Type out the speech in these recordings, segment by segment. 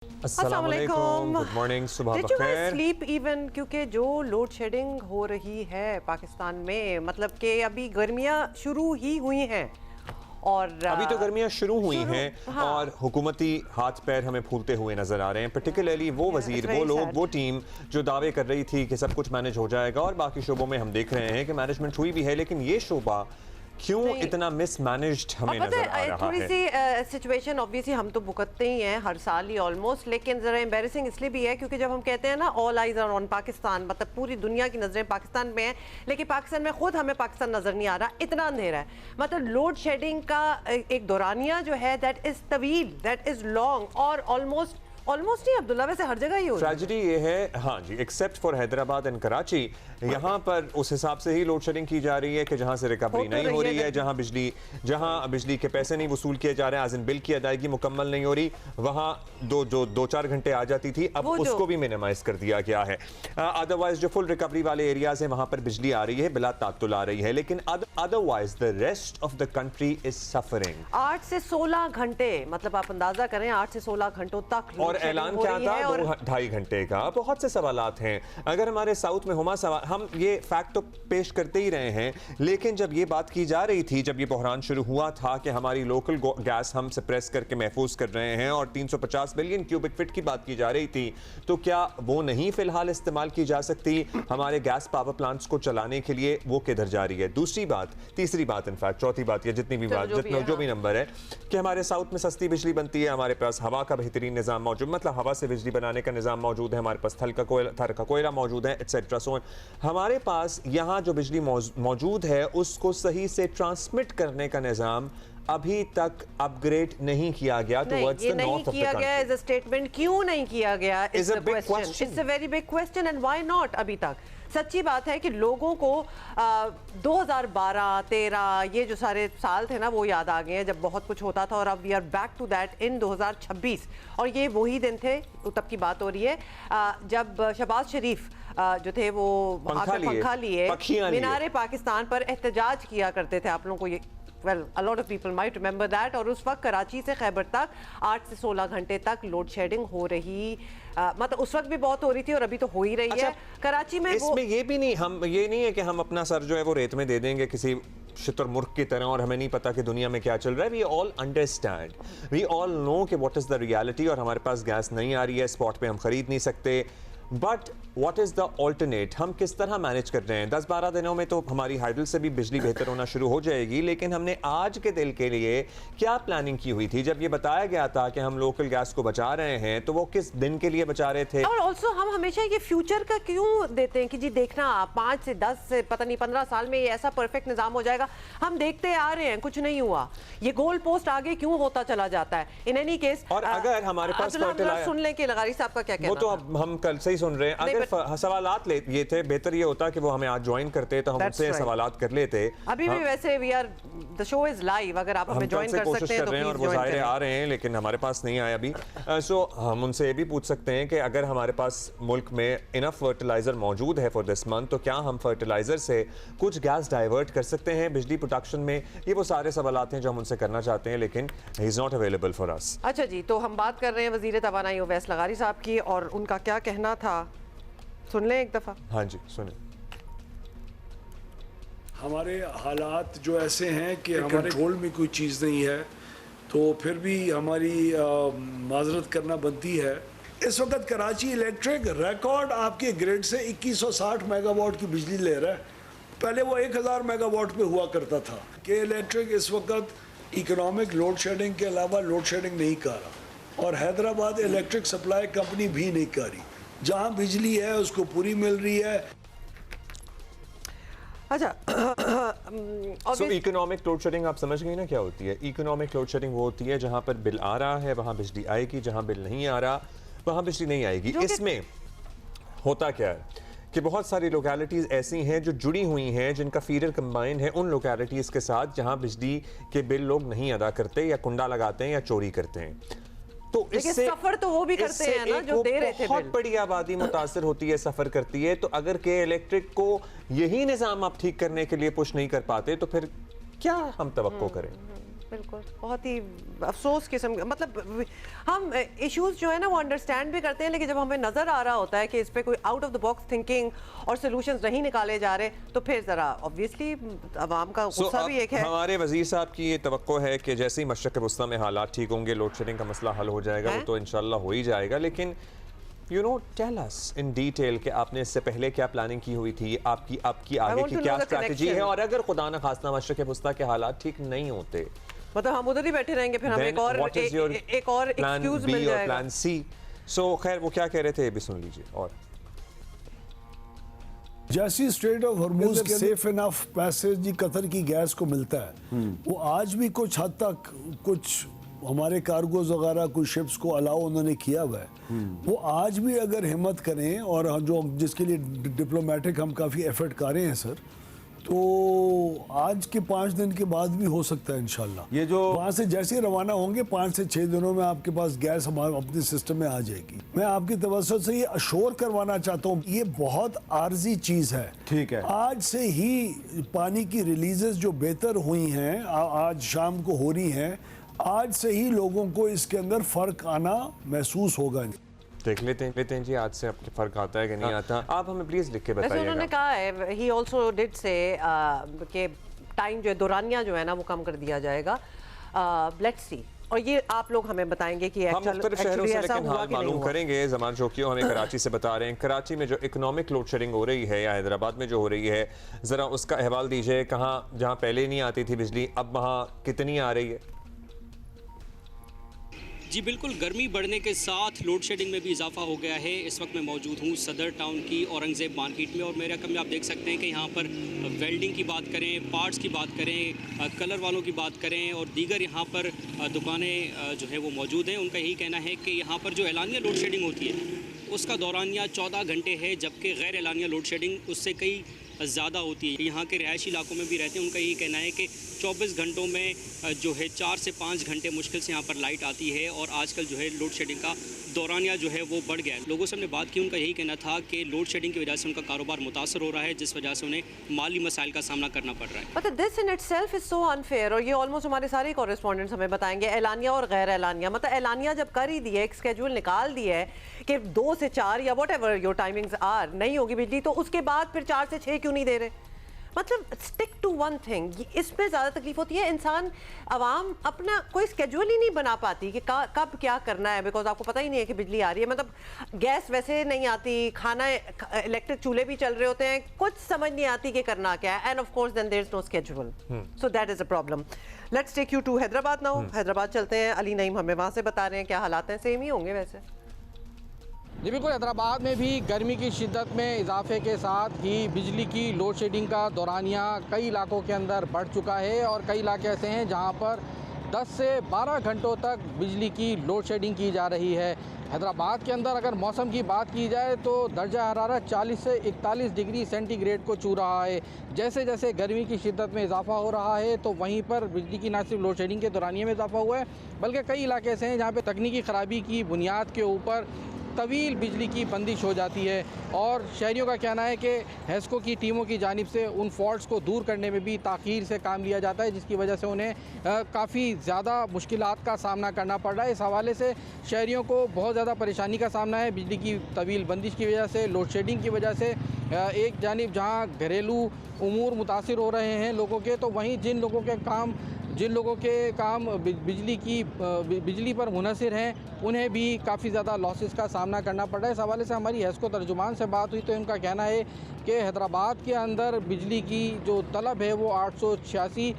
अस्सलाम वालेकुम, good morning, सुबह बखैर। स्लीप इवन क्योंकि जो लोड शेडिंग हो रही है पाकिस्तान में, मतलब कि अभी गर्मियां शुरू ही हुई हैं और अभी तो गर्मियां शुरू हुई हैं। हाँ। और हुकूमती हाथ पैर हमें फूलते हुए नजर आ रहे हैं, पर्टिकुलरली वो वजीर, वो लोग, वो टीम जो दावे कर रही थी कि सब कुछ मैनेज हो जाएगा, और बाकी शोबों में हम देख रहे हैं कि मैनेजमेंट हुई भी है, लेकिन ये शोबा क्यों इतना मिसमैनेज्ड हमें नजर आ रहा थोड़ी है। सी सिचुएशन ऑब्वियसली हम तो भुगतते ही हैं हर साल ही ऑलमोस्ट, लेकिन ज़रा एम्बैरेसिंग इसलिए भी है क्योंकि जब हम कहते हैं ना all eyes are on Pakistan, मतलब पूरी दुनिया की नज़रें पाकिस्तान में हैं, लेकिन पाकिस्तान में खुद हमें पाकिस्तान नज़र नहीं आ रहा, इतना अंधेरा है। मतलब लोड शेडिंग का एक दौरानिया जो है दैट इज़ तवील, दैट इज़ लॉन्ग, और ऑलमोस्ट नहीं अब्दुल्ला, वैसे हर जगह ही हो रही है। ट्रेजेडी ये है, हाँ जी, except for Hyderabad and Karachi, यहाँ पर उस हिसाब से ही लोड शेडिंग की जा रही है कि जहाँ से रिकवरी नहीं हो रही है, जहाँ बिजली के पैसे नहीं वसूल किए जा रहे हैं, आज बिल की अदायगी मुकम्मल नहीं हो रही, वहाँ दो चार घंटे आ जाती थी, अब उसको भी मिनिमाइज कर दिया गया है। अदरवाइज जो फुल रिकवरी वाले एरियाज हैं वहाँ पर बिजली आ रही है, बिला तात्तुल आ रही है, लेकिन otherwise the rest of the country is suffering. 8 से 16 घंटे, मतलब आप अंदाजा करें 8 से 16 घंटों तक, और ऐलान क्या था 2-2.5 घंटे का। बहुत से सवालात हैं। अगर हमारे साउथ में हुमा सवाल, हम ये फैक्ट तो पेश करते ही रहे हैं, लेकिन जब ये बात की जा रही थी, जब ये बहरान शुरू हुआ था कि हमारी लोकल गैस हम सप्रेस करके महफूज कर रहे हैं और 350 बिलियन क्यूबिक फीट की बात की जा रही थी, तो क्या वो नहीं फिलहाल इस्तेमाल की जा सकती हमारे गैस पावर प्लांट्स को चलाने के लिए? वो किधर जा रही है? दूसरी बात, तीसरी बात, इनफैक्ट चौथी बात, या जितनी भी बात, जो भी नंबर है, कि हमारे साउथ में सस्ती बिजली बनती है, हमारे पास हवा का बेहतरीन निजाम मौजूद, मतलब हवा से बिजली बनाने का निजाम मौजूद है, हमारे पास थर का कोयला मौजूद है, एटसेट्रा। सो हमारे पास यहाँ जो बिजली मौजूद है उसको सही से ट्रांसमिट करने का निजाम अभी तक अपग्रेड नहीं किया गया। तो ये नहीं किया गया एज अ स्टेटमेंट, क्यों नहीं किया गया? It's a very big question and why not? अभी तक सच्ची बात है कि लोगों को 2012-13 ये जो सारे साल थे ना वो याद आ गए हैं जब बहुत कुछ होता था, और अब we are back to that in 2026, और ये वही दिन थे, तब की बात हो रही है जब शहबाज शरीफ जो थे वो पंखा लिए मीनारे पाकिस्तान पर एहतजाज किया करते थे। आप लोगों को ये Well, a lot of people might remember that। और उस वक्त कराची से खैबर तक 8 से 16 घंटे तक लोड शेडिंग हो रही, मतलब उस वक्त भी बहुत हो रही थी और अभी तो हो ही रही है कराची में। इसमें ये भी नहीं, हम ये नहीं है कि हम अपना सर जो है वो रेत में दे देंगे किसी शुतुरमुर्ग की तरह और हमें नहीं पता कि दुनिया में क्या चल रहा है। We all understand, we all know कि व्हाट इज द रियलिटी, और हमारे पास गैस नहीं आ रही है, स्पॉट पे हम खरीद नहीं सकते, but what is the alternate? हम किस तरह मैनेज कर रहे हैं? 10-12 दिनों में तो हमारी हाइडल से भी बिजली बेहतर होना शुरू हो जाएगी, लेकिन हमने आज के दिल के लिए क्या प्लानिंग की हुई थी? जब ये बताया गया था कि हम लोकल गैस को बचा रहे हैं, तो वो किस दिन के लिए बचा रहे थे? और ऑल्सो हम हमेशा ये फ्यूचर का क्यों देते हैं कि जी देखना 5 से 10 से पता नहीं 15 साल में ये ऐसा परफेक्ट निजाम हो जाएगा। हम देखते आ रहे हैं कुछ नहीं हुआ, ये गोल पोस्ट आगे क्यों होता चला जाता है? इन एनी केस, और अगर हमारे पास सुन लें कि लगारी साहब का क्या कहना, वो तो अब हम कल से ही सुन रहे हैं। अगर सवालात ये थे, बेहतर ये होता कि वो हमें आज ज्वाइन करते तो हम उनसे सवालात कर लेते। अभी भी वैसे we are, the show is live, अगर आप हमें ज्वाइन कर सकते हैं तो प्लीज, और वो ज़ाहिर आ रहे हैं लेकिन हमारे पास नहीं आया अभी। सो हम उनसे ये भी पूछ सकते हैं कि अगर हमारे पास मुल्क में इनफ फर्टिलाइजर मौजूद है फॉर दिस मंथ, तो क्या हम फर्टिलाइजर से कुछ गैस डाइवर्ट कर सकते हैं बिजली प्रोडक्शन में? ये वो सारे सवालात हैं जो हम उनसे करना चाहते हैं, लेकिन he is not available for us. अच्छा जी, तो हम बात कर रहे हैं वजीर तवानाई ओवैस लगारी साहब की, और उनका क्या कहना था, सुन लें एक दफा। हाँ जी सुने। हमारे हालात जो ऐसे हैं कि हमारे कंट्रोल में कोई चीज़ नहीं है, तो फिर भी हमारी माजरत करना बनती है। इस वक्त कराची इलेक्ट्रिक रिकॉर्ड आपके ग्रिड से 2160 मेगावाट की बिजली ले रहा है। पहले वो 1000 मेगावाट पे हुआ करता था। कि इलेक्ट्रिक इस वक्त इकोनॉमिक लोड शेडिंग के अलावा लोड शेडिंग नहीं कर रहा, और हैदराबाद इलेक्ट्रिक सप्लाई कंपनी भी नहीं कर रही। जहाँ बिजली है उसको पूरी मिल रही है। अच्छा, सो इकोनॉमिक लोड शेडिंग आप समझ गई ना क्या होती है? इकोनॉमिक लोड शेडिंग वो होती है जहाँ पर बिल आ रहा है वहाँ बिजली आएगी, जहाँ बिल नहीं आ रहा वहाँ बिजली नहीं आएगी। इसमें होता क्या है कि बहुत सारी लोकेलिटीज़ ऐसी हैं जो जुड़ी हुई हैं, जिनका फीडर कंबाइन है उन लोकेलिटीज़ के साथ जहाँ बिजली के बिल लोग नहीं अदा करते, या कुंडा लगाते हैं, या चोरी करते हैं। तो इससे सफर तो वो भी करते हैं ना जो दे रहे थे। बहुत बड़ी आबादी मुतासर होती है, सफर करती है। तो अगर के इलेक्ट्रिक को यही निजाम आप ठीक करने के लिए पुश नहीं कर पाते, तो फिर क्या हम तवक्को करें? बिल्कुल, बहुत ही अफसोस किस्म, मतलब हम इश्यूज जो है ना वो अंडरस्टैंड भी करते हैं, लेकिन जब हमें नज़र आ रहा होता है कि इस पे कोई out of the box thinking और सोल्यूशंस नहीं निकाले जा रहे, तो फिर ज़रा ऑब्वियसली अवाम का गुस्सा भी एक है। हमारे वजीर साहब की ये तवक्को है कि जैसे ही मशरक़ वस्ता में हालात ठीक होंगे, लोड शेडिंग का मसला हल हो जाएगा, वो तो इंशाल्लाह हो ही जाएगा। लेकिन you know, tell us in detail कि आपने इससे पहले क्या प्लानिंग की हुई थी, आपकी आगे की क्या स्ट्रैटेजी है, और अगर खुदा न खास्ता मशरक़ वस्ता के हालात ठीक नहीं होते, मतलब हम उधर ही बैठे रहेंगे, फिर हम एक और एक्सक्यूज मिल जाएगा, प्लान सी। सो खैर वो क्या कह रहे थे ये भी सुन लीजिए। और जैसी स्ट्रेट ऑफ हॉर्मूज के सेफ इनफ पैसेज जी कतर की गैस को मिलता है, वो आज भी कुछ हद तक कुछ हमारे कार्गोज वगैरह कुछ शिप्स को अलाउ उन्होंने किया हुआ है। वो आज भी अगर हिम्मत करें, और जो जिसके लिए डिप्लोमेटिक हम काफ़ी एफर्ट कर रहे हैं सर, तो आज के 5 दिन के बाद भी हो सकता है इंशाल्लाह। ये जो वहाँ से जैसे रवाना होंगे 5 से 6 दिनों में आपके पास गैस हमारे अपने सिस्टम में आ जाएगी। मैं आपकी तवज्जो से ये अश्योर करवाना चाहता हूँ, ये बहुत आर्जी चीज़ है। ठीक है, आज से ही पानी की रिलीजेस जो बेहतर हुई हैं, आज शाम को हो रही हैं, आज से ही लोगों को इसके अंदर फ़र्क आना महसूस होगा। देख लेते हैं जी आज से आपके फर्क आता है कि नहीं आता। आप हमें प्लीज लिख के बताइएगा। उन्होंने कहा है, ही आल्सो डिड से कि टाइम जो है, दौरानिया जो है ना वो कम कर दिया जाएगा। लेट्स सी, और ये आप लोग हमें बताएंगे कि हम मुख्तलिफ शहरों से लेकिन हाल मालूम करेंगे। जमान शौकियो हमें कराची से बता रहे हैं, कराची में जो इकोनॉमिक लोड शेडिंग हो रही है या हैदराबाद में जो हो रही है, ज़रा उसका अहवाल दीजिए। कहाँ जहाँ पहले नहीं आती थी बिजली, अब वहाँ कितनी आ रही है? जी बिल्कुल, गर्मी बढ़ने के साथ लोड शेडिंग में भी इजाफा हो गया है। इस वक्त मैं मौजूद हूँ सदर टाउन की औरंगज़ेब मार्केट में, और मेरे कम में आप देख सकते हैं कि यहाँ पर वेल्डिंग की बात करें, पार्ट्स की बात करें, कलर वालों की बात करें, और दीगर यहाँ पर दुकानें जो है वो मौजूद हैं। उनका यही कहना है कि यहाँ पर जो एलानिया लोड शेडिंग होती है उसका दौरानिया 14 घंटे है, जबकि गैर एलानिया लोड शेडिंग उससे कई ज़्यादा होती है। यहाँ के रिहायशी इलाकों में भी रहते हैं, उनका यही कहना है कि 24 घंटों में जो है 4 से 5 घंटे मुश्किल से यहाँ पर लाइट आती है, और आजकल जो है लोड शेडिंग का दौरानिया जो है वो बढ़ गया है। लोगों से हमने बात की, उनका यही कहना था कि लोड शेडिंग की वजह से उनका कारोबार मुतासर हो रहा है, जिस वजह से उन्हें माली मसाइल का सामना करना पड़ रहा है। But this in itself is so unfair, और ये ऑलमोस्ट हमारे सारे कॉरेस्पॉन्डेंट्स हमें बताएंगे। एलानिया और गैर एलानिया, मतलब एलानिया जब कर ही दिया, एक स्केड्यूल निकाल दिया है कि 2 से 4 या whatever your timings are नहीं होगी बिजली, तो उसके बाद फिर 4 से 6 क्यों नहीं दे रहे? मतलब स्टिक टू वन थिंग, इसमें ज़्यादा तकलीफ होती है। इंसान आवाम अपना कोई स्केड्यूल ही नहीं बना पाती कि कब क्या करना है, बिकॉज आपको पता ही नहीं है कि बिजली आ रही है। मतलब गैस वैसे नहीं आती, खाना इलेक्ट्रिक चूल्हे भी चल रहे होते हैं, कुछ समझ नहीं आती कि करना क्या है, and of course then there is no schedule, so that is a problem. Let's take you to Hyderabad now. Hyderabad चलते हैं, अली नईम हमें वहाँ से बता रहे हैं क्या हालात हैं। सेम ही होंगे वैसे। जी बिल्कुल, हैदराबाद में भी गर्मी की शिद्दत में इजाफे के साथ ही बिजली की लोड शेडिंग का दौरानिया कई इलाकों के अंदर बढ़ चुका है, और कई इलाके ऐसे हैं जहां पर 10 से 12 घंटों तक बिजली की लोड शेडिंग की जा रही है। हैदराबाद के अंदर अगर मौसम की बात की जाए तो दर्जा हरारत 40 से 41 डिग्री सेंटीग्रेड को छू रहा है। जैसे जैसे गर्मी की शिद्दत में इजाफा हो रहा है, तो वहीं पर बिजली की न सिर्फ लोड शेडिंग के दौरानिए में इजाफा हुआ है, बल्कि कई इलाके ऐसे हैं जहाँ पर तकनीकी ख़राबी की बुनियाद के ऊपर तवील बिजली की बंदिश हो जाती है। और शहरियों का कहना है कि हेस्को की टीमों की जानिब से उन फॉल्ट्स को दूर करने में भी ताख़ीर से काम लिया जाता है, जिसकी वजह से उन्हें काफ़ी ज़्यादा मुश्किलात का सामना करना पड़ रहा है। इस हवाले से शहरियों को बहुत ज़्यादा परेशानी का सामना है बिजली की तवील बंदिश की वजह से, लोड शेडिंग की वजह से। एक जानिब जहाँ घरेलू उमूर मुतासिर हो रहे हैं लोगों के, तो वहीं जिन लोगों के काम बिजली पर मुनहसिर हैं, उन्हें भी काफ़ी ज़्यादा लॉसेस का सामना करना पड़ रहा है। इस हवाले से हमारी हेस्को तर्जुमान से बात हुई, तो इनका कहना है कि हैदराबाद के अंदर बिजली की जो तलब है वो 886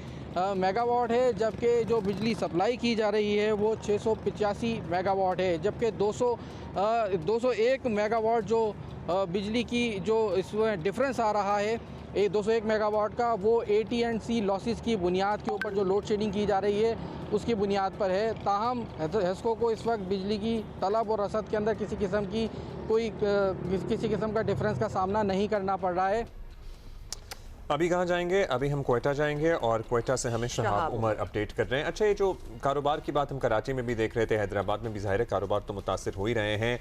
मेगावाट है, जबकि जो बिजली सप्लाई की जा रही है वो 685 मेगावाट है, जबकि 201 मेगावाट जो बिजली की जो इसमें डिफरेंस आ रहा है 201 मेगावाट का, वो AT&C लॉसेस की बुनियाद के ऊपर जो लोड शेडिंग की जा रही है उसकी बुनियाद पर है। ताहम हेस्को को इस वक्त बिजली की तलब और रसद के अंदर किसी किस्म का डिफरेंस का सामना नहीं करना पड़ रहा है। अभी कहाँ जाएंगे? अभी हम कोयटा जाएंगे, और कोयटा से हमें शहाब उमर अपडेट कर रहे हैं। अच्छा, ये जो कारोबार की बात हम कराची में भी देख रहे थे, हैदराबाद में भी ज़ाहिर कारोबार तो मुतासिर हो ही रहे हैं।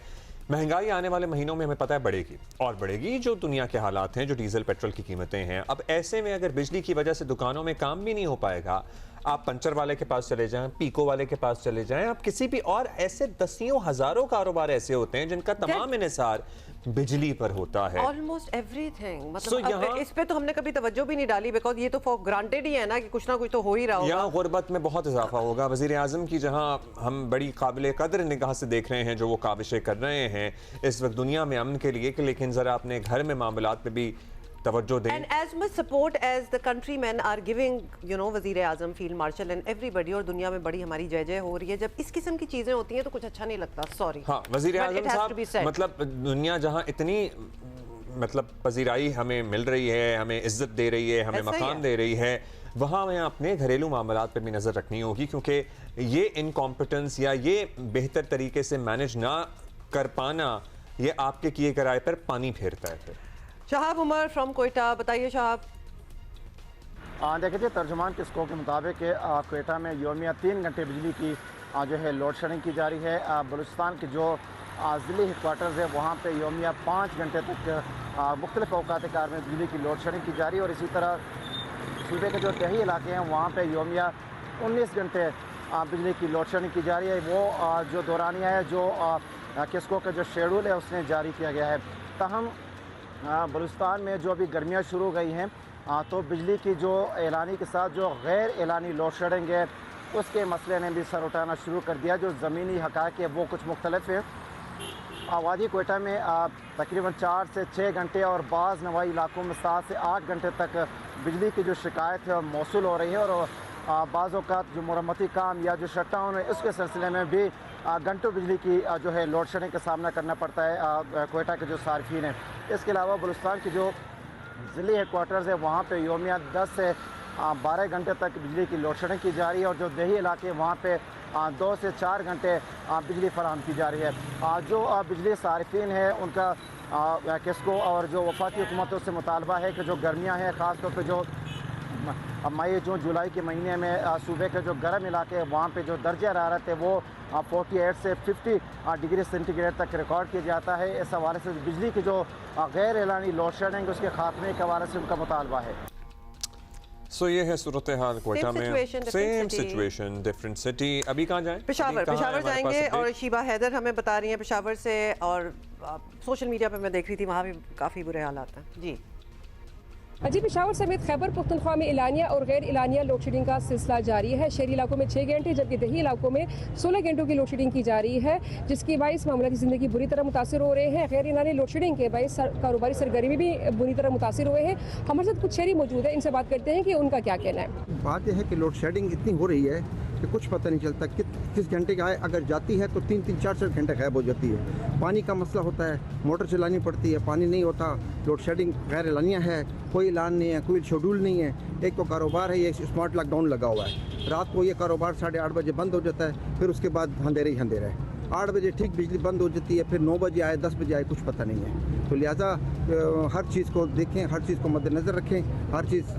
महंगाई आने वाले महीनों में हमें पता है बढ़ेगी, और बढ़ेगी। जो दुनिया के हालात हैं, जो डीजल पेट्रोल की कीमतें हैं, अब ऐसे में अगर बिजली की वजह से दुकानों में काम भी नहीं हो पाएगा, आप पंचर वाले के पास चले जाएं, पीको वाले के पास चले जाएं, आप किसी भी और ऐसे दसियों हजारों कारोबार ऐसे होते हैं जिनका तमाम इन्हिसार बिजली पर होता है। ऑलमोस्ट एवरीथिंग, मतलब इस पे तो हमने कभी तवज्जो भी नहीं डाली, बिकॉज ये तो फॉर ग्रांटेड ही है ना कि कुछ ना कुछ तो हो ही रहा होगा। यहाँ गुर्बत में बहुत इजाफा होगा। वजीर आजम की जहाँ हम बड़ी काबिल कदर निगाह से देख रहे हैं जो वो काविशें कर रहे हैं इस वक्त दुनिया में अमन के लिए, लेकिन जरा अपने घर में मामलात पे भी तवज्जो दें। And as much support as the countrymen are giving, you know, वज़ीर आज़म, फील्ड मार्शल and everybody, और दुनिया में बड़ी हमारी जय जय हो रही है, जब इस किस्म की चीजें होती हैं तो कुछ अच्छा नहीं लगता। सॉरी। हाँ, वज़ीर आज़म साहब, मतलब दुनिया जहाँ इतनी मतलब पजीराई हमें मिल रही है, हमें इज्जत दे रही है, हमें मकाम दे रही है, वहाँ हमें अपने घरेलू मामलात पर भी नज़र रखनी होगी, क्योंकि ये इनकॉम्पिटेंस या ये बेहतर तरीके से मैनेज ना कर पाना ये आपके किए कराए पर पानी फेरता है। फिर शहाब उमर फ्रॉम कोयटा, बताइए शहाब। देखिए, तर्जुमान के स्कोप के मुताबिक कोयटा में योमिया 3 घंटे बिजली की जो है लोड शेडिंग की जा रही है। बलूचिस्तान के जो ज़िले हेडक्वार्टर्स है वहाँ पे योमिया 5 घंटे तक मुख्तलिफ औकात कार में बिजली की लोड शेडिंग की जा रही है, और इसी तरह सूबे के जो तही इलाके हैं वहाँ पे योमिया 19 घंटे बिजली की लोड शेडिंग की जा रही है। वो जो दौरानिया है, जो किस्को का जो शेड्यूल है उसने जारी किया गया है। तहम बलूचिस्तान में जो अभी गर्मियाँ शुरू हो गई हैं तो बिजली की जो एलानी के साथ जो गैर एलानी लोड शेडिंग है उसके मसले ने भी सर उठाना शुरू कर दिया। जो ज़मीनी हक़ाइक़ है वो कुछ मुख्तलिफ है। वादी कोयटा में तकरीबन 4 से 6 घंटे और बाज़ नवाई इलाकों में 7 से 8 घंटे तक बिजली की जो शिकायत है मौसूल हो रही है, और बाज़ औक़ात जो मरम्मती काम या जो शट डाउन है उसके सिलसिले में भी घंटों बिजली की जो है लोड शेडिंग का सामना करना पड़ता है कोयटा के जो सार्फिन हैं। इसके अलावा बलूचिस्तान के जो ज़िले हेडक्वार्टर्स है वहाँ पे योमिया 10 से 12 घंटे तक बिजली की लोड शेडिंग की जा रही है, और जो देही इलाके वहाँ पे 2 से 4 घंटे बिजली फराहम की जा रही है। जो बिजली सार्फिन है उनका किस्को और जो वफाकी हुकूमतों से मुतालबा है कि जो गर्मियाँ हैं, ख़ास तौर पर जो मई जून जुलाई के महीने में सूबे के जो गर्म इलाके हैं वहाँ पे जो दर्जा हरारत है वो 48 से 50 डिग्री सेंटीग्रेड तक रिकॉर्ड किया जाता है। इस हवाले से बिजली की जो गैर एलानी लोड शेडिंग उसके खात्मे के हवाले से उनका मुतालबा है। सो ये है सूरत हाल कोयटा में। Same situation different city. अभी कहाँ जाएं? पेशावर जाएंगे, और शीबा हैदर हमें बता रही हैं पेशावर से, और सोशल मीडिया पे मैं देख रही थी वहाँ भी काफ़ी बुरे हालात हैं। जी जी, पेशावर समेत खैबर पख्तूनख्वा में इलानिया और गैर इलानिया लोड शेडिंग का सिलसिला जारी है। शहरी इलाकों में 6 घंटे जबकि दही इलाकों में 16 घंटों की लोड शेडिंग की जा रही है, जिसकी बाइस मामलाती ज़िंदगी बुरी तरह मुतासर हो रहे हैं। गैर इलानी लोड शेडिंग के बाइस कारोबारी सरगर्मी भी बुरी तरह मुतासर हुए हैं। हमारे साथ कुछ शहरी मौजूद है, इनसे बात करते हैं कि उनका क्या कहना है। बात यह है कि लोड शेडिंग इतनी हो रही है कि कुछ पता नहीं चलता किस घंटे का है। अगर जाती है तो 3-3, 4-4 घंटे गायब हो जाती है। पानी का मसला होता है, मोटर चलानी पड़ती है, पानी नहीं होता। लोड शेडिंग गैर एलानिया है, कोई ऐलान नहीं है, कोई शेड्यूल नहीं है। एक तो कारोबार है, ये स्मार्ट लॉकडाउन लगा हुआ है। रात को ये कारोबार 8:30 बजे बंद हो जाता है, फिर उसके बाद अंधेरे ही अंधेरा है। 8 बजे ठीक बिजली बंद हो जाती है, फिर 9 बजे आए, 10 बजे आए, कुछ पता नहीं है। तो लिहाजा हर चीज़ को देखें, हर चीज़ को मद्देनज़र रखें, हर चीज़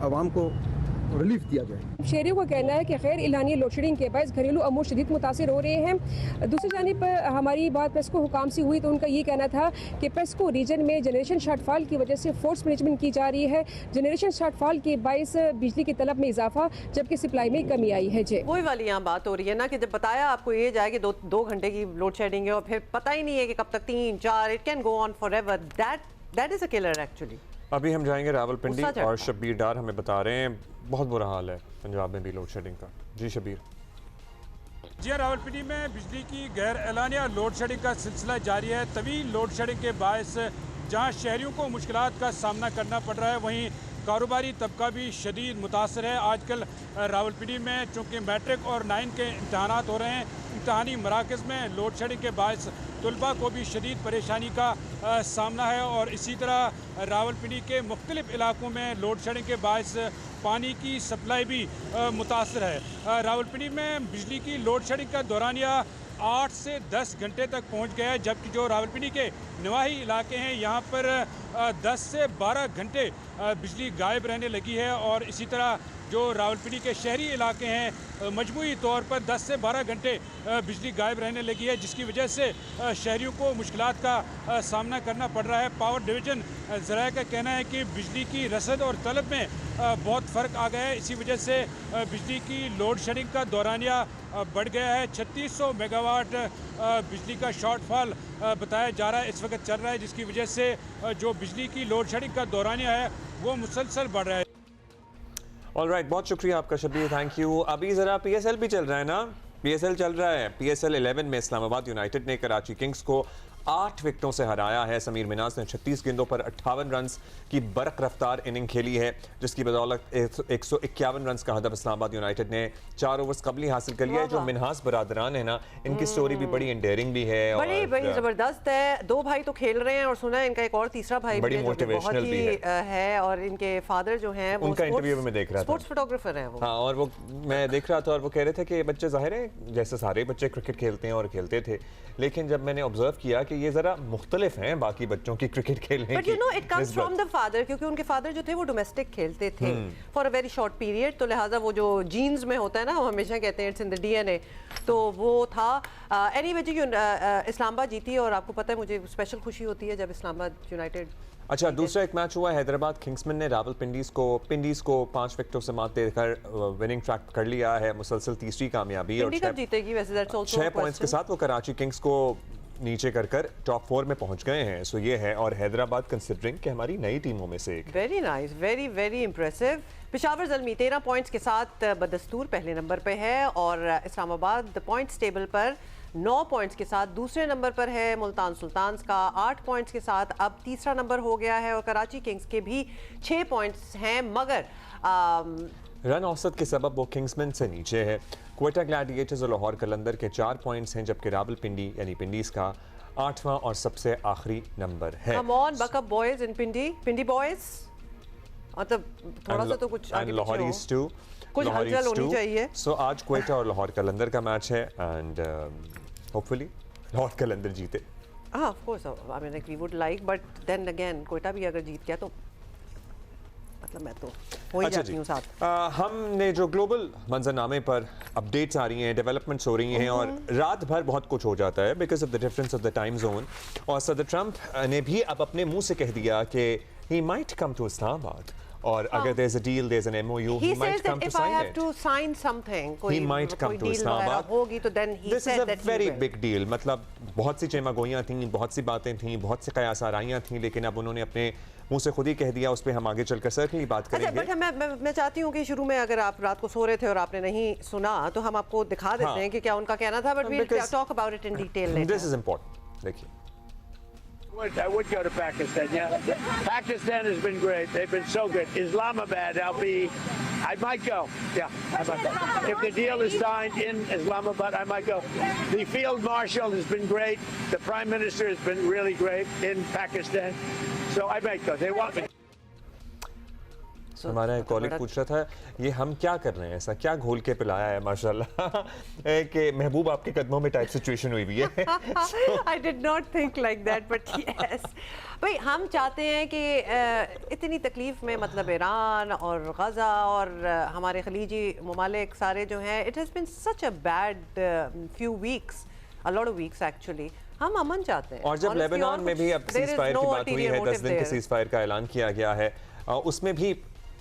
आवाम को रिलीफ दिया जाए। शहरियों का कहना है कि गैर इलानी लोड शेडिंग के बायस घरेलू अमूर शदीद मुतासर हो रहे हैं। दूसरी जानिब हमारी बात पेस्को हुकाम से हुई तो उनका ये कहना था कि पेस्को रीजन में जनरेशन शॉर्टफॉल की वजह से फोर्स मैनेजमेंट की जा रही है। जनरेशन शॉर्टफॉल के बायस बिजली की तलब में इजाफा, जबकि सप्लाई में कमी आई है। जी, वही वाली यहाँ बात हो रही है ना कि जब बताया आपको ये जाए कि 2 घंटे की लोड शेडिंग है और फिर पता ही नहीं है कि कब तक 3-4, it can go on forever. That is a killer actually. अभी हम जाएंगे रावलपिंडी, और शब्बीर डार हमें बता रहे हैं बहुत बुरा हाल है पंजाब में भी लोड शेडिंग का। जी शब्बीर। जी, रावलपिंडी में बिजली की गैर एलानिया लोड शेडिंग का सिलसिला जारी है। तवील लोड शेडिंग के बायस जहां शहरियों को मुश्किलात का सामना करना पड़ रहा है, वहीं कारोबारी तबका भी शदीद मुतासर है। आजकल रावलपिंडी में चूँकि मैट्रिक और 9 के इम्तहानात हो रहे हैं, इम्तहानी मराकज़ में लोड शेडिंग के बायस तलबा को भी शदीद परेशानी का सामना है, और इसी तरह रावलपिंडी के मुख्तलिफ इलाकों में लोड शेडिंग के बायस पानी की सप्लाई भी मुतासर है। रावलपिंडी में बिजली की लोड शेडिंग का दौरानिया 8 से 10 घंटे तक पहुंच गया है, जबकि जो रावलपिंडी के नवाही इलाके हैं यहाँ पर 10 से 12 घंटे बिजली गायब रहने लगी है। और इसी तरह जो रावलपिंडी के शहरी इलाके हैं मजमूई तौर पर 10 से 12 घंटे बिजली गायब रहने लगी है, जिसकी वजह से शहरियों को मुश्किलात का सामना करना पड़ रहा है। पावर डिवीज़न ज़राए का कहना है कि बिजली की रसद और तलब में बहुत फ़र्क आ गया है। इसी वजह से बिजली की लोड शेडिंग का दौरानिया बढ़ गया है। 3600 मेगावाट बिजली का शॉर्टफॉल बताया जा रहा है, इस वक्त चल रहा है, जिसकी वजह से जो बिजली की लोड शेडिंग का दौरानिया है वो मुसलसल बढ़ रहा है। ऑलराइट, बहुत शुक्रिया आपका शबीर, थैंक यू। अभी ज़रा PSL भी चल रहा है ना, PSL चल रहा है। PSL 11 में इस्लामाबाद यूनाइटेड ने कराची किंग्स को 8 विकेटों से हराया है। समीर मिनाज ने 36 गेंदों पर 58 रन की बरक रफ्तार इनिंग खेली है, जिसकी बदौलत 151 रन का हदफ इस्लामाबाद यूनाइटेड ने 4 ओवर्स कबली हासिल कर लिया है। जो मिनहास बरादरान है ना, इनकी स्टोरी भी बड़ी एंडेयरिंग भी है, बड़ी जबरदस्त है। 2 भाई तो खेल रहे हैं और सुना है इनका एक और तीसरा भाई बड़ी मोटिवेशनल भी है। और इनके फादर जो हैं वो उनका इंटरव्यू में देख रहा था, स्पोर्ट्स फोटोग्राफर है वो। हाँ, और वो मैं देख रहा था और वो कह रहे थे कि बच्चे ज़ाहिर है जैसे सारे बच्चे क्रिकेट खेलते हैं और खेलते थे, लेकिन जब मैंने ऑब्जर्व किया कि ये ज़रा मुख्तलिफ हैं बाकी बच्चों की क्रिकेट खेलने की। But you know it comes from the father, क्योंकि उनके फादर जो थे वो डोमेस्टिक खेलते थे for a very short period, तो लिहाजा वो जो जीन्स में होता है ना, वो हमेशा कहते हैं इट्स इन द DNA, तो वो था। एनीवे जी, इस्लामाबाद जीती और आपको पता है मुझे स्पेशल खुशी होती है जब इस्लामाबाद यूनाइटेड। अच्छा, दूसरा एक मैच हुआ, हैदराबाद किंग्समैन ने रावलपिंडीज को 5 विकेटों से मात देकर विनिंग ट्रैक कर लिया है। मुसलसल तीसरी कामयाबी और 6 पॉइंट्स के साथ वो कराची किंग्स को नीचे कर टॉप 4 में पहुंच गए हैं। सो ये है, और हैदराबाद कंसिडरिंग कि हमारी नई टीमों में से एक। Very nice, very very impressive. Peshawar Zalmi 13 points के साथ बदस्तूर पहले नंबर पे है, और इस्लामाबाद पॉइंट्स टेबल पर 9 पॉइंट्स के साथ दूसरे नंबर पर है। मुल्तान सुल्तान्स का 8 पॉइंट्स के साथ अब तीसरा नंबर हो गया है, और कराची किंग्स के भी 6 पॉइंट्स हैं, मगर रन औसत के सबब वो किंग्समैन से नीचे है। क्वेटा ग्लैडिएटर्स और लाहौर कलंदर के 4 पॉइंट्स हैं, जबकि रावलपिंडी यानी पिंडीज का 8वां और सबसे आखिरी नंबर है। Come on backup boys in Pindi boys, मतलब थोड़ा सा तो कुछ आगे लाहौर ईस्ट टू कुछ हलचल होनी चाहिए। सो आज क्वेटा और लाहौर कलंदर का मैच है, एंड होपफुली लाहौर कलंदर जीते। हाँ, of course, I mean we would like, but then again Quetta भी अगर जीत गया तो मतलब मैं तो हो ही जाती हूँ साथ। हमने जो ग्लोबल मंजरनामे पर अपडेट्स आ रही हैं, डेवलपमेंट्स हो रही हैं, और रात भर बहुत कुछ हो जाता है because of the difference of the time zone. और सदर ट्रंप ने भी अब अपने मुंह से कह दिया कि he might come to Islamabad, और अगर there's a deal, there's an MOU, he might come to sign it. If I have to sign something, he might come to Islamabad. होगी तो then he This is a very big deal. मतलब बहुत सी चेमागोइयाँ थीं, बहुत सी बातें थीं, बहुत से कयास आराइयाँ थीं, लेकिन अब उन्होंने अपने मुंह से खुद ही कह दिया। उस पर हम आगे चलकर सर्टनली बात करेंगे। बट मैं चाहती हूँ कि शुरू में अगर आप रात को सो रहे थे और आपने नहीं सुना तो हम आपको दिखा देते हैं कि क्या उनका कहना था, but we'll talk about it in detail later. This is important. देखिए, I would go to Pakistan, yeah. Pakistan has been great. They've been so good. Islamabad, I might go. Yeah, I might go. If the deal is signed in Islamabad, I might go. The field marshal has been great. The prime minister has been really great in Pakistan. So I might go. They want me. हमारा एक colleague पूछ रहा था ये हम क्या कर रहे हैं, ऐसा क्या घोल के पिलाया है माशाल्लाह कि महबूब आपके कदमों में टाइप सिचुएशन हुई हुई है। I did not think like that, but yes. भाई हम चाहते हैं कि इतनी तकलीफ में मतलब ईरान और गज़ा और हमारे खलीजी ममालिक सारे जो हैं, it has been such a bad few weeks, a lot of weeks actually. हम अमन चाहते हैं। और जब लेबनान में भी अब सीज़फायर की बात हुई है, 10 दिन के सीज़फायर का ऐलान किया गया है, उसमें भी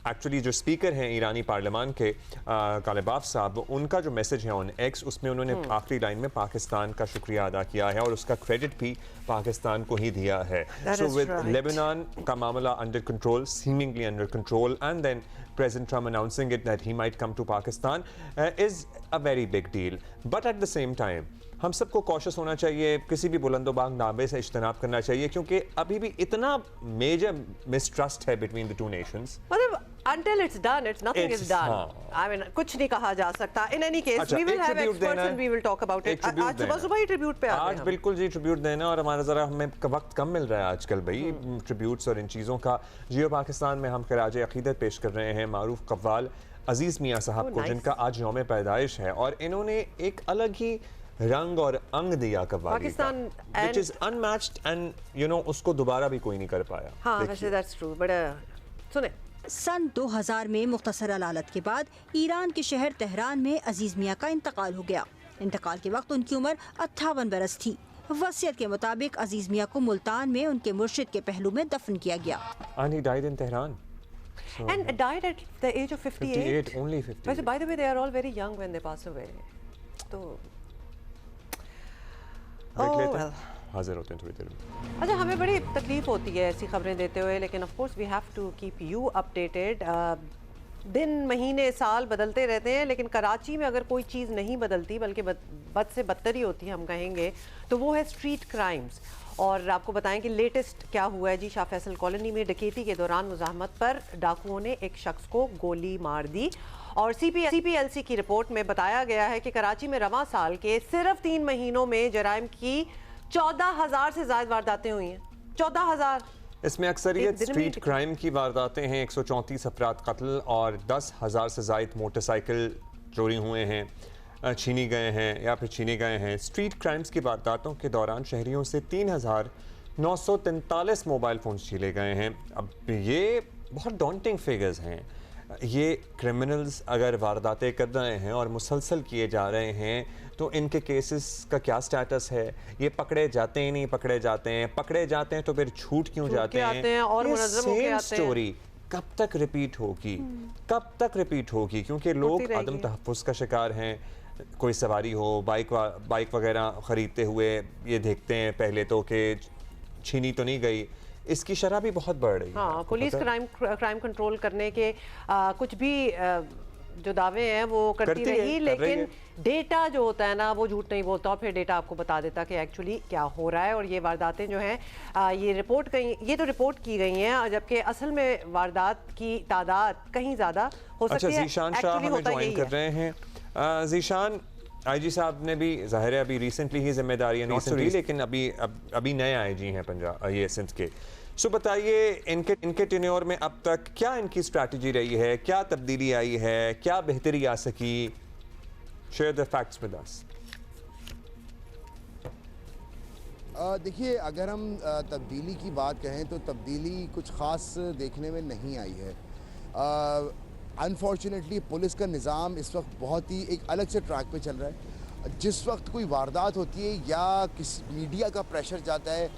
एक्चुअली जो स्पीकर हैं ईरानी पार्लियामान के कालिबाफ साहब, उनका जो मैसेज है ऑन एक्स, उसमें उन्होंने आखिरी लाइन में पाकिस्तान का शुक्रिया अदा किया है और उसका क्रेडिट भी पाकिस्तान को ही दिया है। सो विद लेबनान का मामला under control, seemingly under control, and then President Trump announcing it that he might come to Pakistan is a very big deal. But at the same time, हम सबको cautious होना चाहिए, किसी भी बुलंदोबाग नाबे से इज्तनाब करना चाहिए, क्योंकि अभी भी इतना मेजर मिसट्रस्ट है बिटवीन द टू नेशंस। मतलब until it's done, nothing is done. I mean, कुछ नहीं कहा जा सकता. In any case, we will have experts and we will talk about it. आज सुबह ही ट्रिब्यूट पे आ रहे हैं. आज बिल्कुल जी ट्रिब्यूट देना, और हमारा ज़रा हमें वक्त कम मिल रहा है आजकल भाई ट्रिब्यूट्स और इन चीज़ों का। जियो पाकिस्तान में हम खराज अक़ीदत पेश कर रहे हैं मारूफ कव्वाल अजीज़ मियाँ साहब को, जिनका आज यौम पैदाइश है, और इन्होंने एक अलग ही रंग और अंग दिया कव्वाली का, which is unmatched, and you know उसको दोबारा भी कोई नहीं कर पाया। हाँ, वैसे that's true, but सुने सन 2000 में मुख्तसर अलालत के बाद ईरान के शहर तेहरान में अजीज मियाँ का इंतकाल हो गया। इंतकाल के वक्त उनकी उम्र 58 बरस थी। वसीयत के मुताबिक अजीज मियाँ को मुल्तान में उनके मुर्शिद के पहलू में दफन किया गया। And he died in Tehran. And died at the age of 58. Only 58. By the way, they are all very young when they pass away. तो well. हाजिर होते हैं थोड़ी देर में। अच्छा, हमें बड़ी तकलीफ होती है ऐसी खबरें देते हुए, लेकिन of course we have to keep you updated. दिन महीने साल बदलते रहते हैं, लेकिन कराची में अगर कोई चीज़ नहीं बदलती बल्कि बद से बदतर ही होती है, हम कहेंगे, तो वो है स्ट्रीट क्राइम्स। और आपको बताएं कि लेटेस्ट क्या हुआ है जी। शाह फैसल कॉलोनी में डकैती के दौरान मुज़ाहमत पर डाकुओं ने एक शख्स को गोली मार दी। और CPLC की रिपोर्ट में बताया गया है कि कराची में रवां साल के सिर्फ 3 महीनों में जराइम की 14,000 से ज़्यादा वारदातें हुई हैं। 14,000। इसमें अक्सरियत स्ट्रीट क्राइम की वारदातें हैं। 134 अफराद कत्ल और 10,000 से ज़ायद मोटरसाइकिल चोरी हुए हैं, छीनी गए हैं या फिर छीने गए हैं। स्ट्रीट क्राइम्स की वारदातों के दौरान शहरियों से 3,943 मोबाइल फ़ोन छीने गए हैं। अब ये बहुत डॉन्टिंग फिगर्स हैं। ये क्रिमिनल्स अगर वारदातें कर रहे हैं और मुसलसल किए जा रहे हैं तो इनके केसेस का क्या स्टेटस है? ये पकड़े जाते हैं, नहीं पकड़े जाते हैं, पकड़े जाते हैं तो फिर छूट क्यों जाते हैं? और ये सेम स्टोरी कब तक रिपीट होगी? कब तक रिपीट होगी? क्योंकि लोग अदम तहफ़्फ़ुज़ का शिकार हैं। कोई सवारी हो, बाइक वगैरह ख़रीदते हुए ये देखते हैं पहले तो कि छीनी तो नहीं गई। इसकी शरह भी बहुत बढ़ रही है। हाँ, पुलिस क्राइम कंट्रोल करने के कुछ भी जो दावे हैं वो करती रही, लेकिन डेटा जो होता है ना वो झूठ नहीं बोलता, और फिर डेटा आपको बता देता कि एक्चुअली क्या हो रहा है। और ये वारदातें जो हैं ये तो रिपोर्ट की गई हैं, जबकि असल में वारदात की तादाद कहीं ज़्यादा हो सकती है। अच्छा, जीशान शाह हमें ज्वाइन कर रहे हैं। जीशान, IG साहब ने भी ज़ाहिर है अभी रिसेंटली ही जिम्मेदारियाँ नहीं संभाली, लेकिन अभी नए IG हैं पंजाब ये सिंध के। सो बताइए इनके टेन्योर में अब तक क्या इनकी स्ट्रैटेजी रही है, क्या तब्दीली आई है, क्या बेहतरी आ सकी? Share the facts with us. देखिए, अगर हम तब्दीली की बात कहें तो तब्दीली कुछ ख़ास देखने में नहीं आई है। अनफॉर्चुनेटली पुलिस का निज़ाम इस वक्त बहुत ही एक अलग से ट्रैक पे चल रहा है। जिस वक्त कोई वारदात होती है या किस मीडिया का प्रेशर जाता है,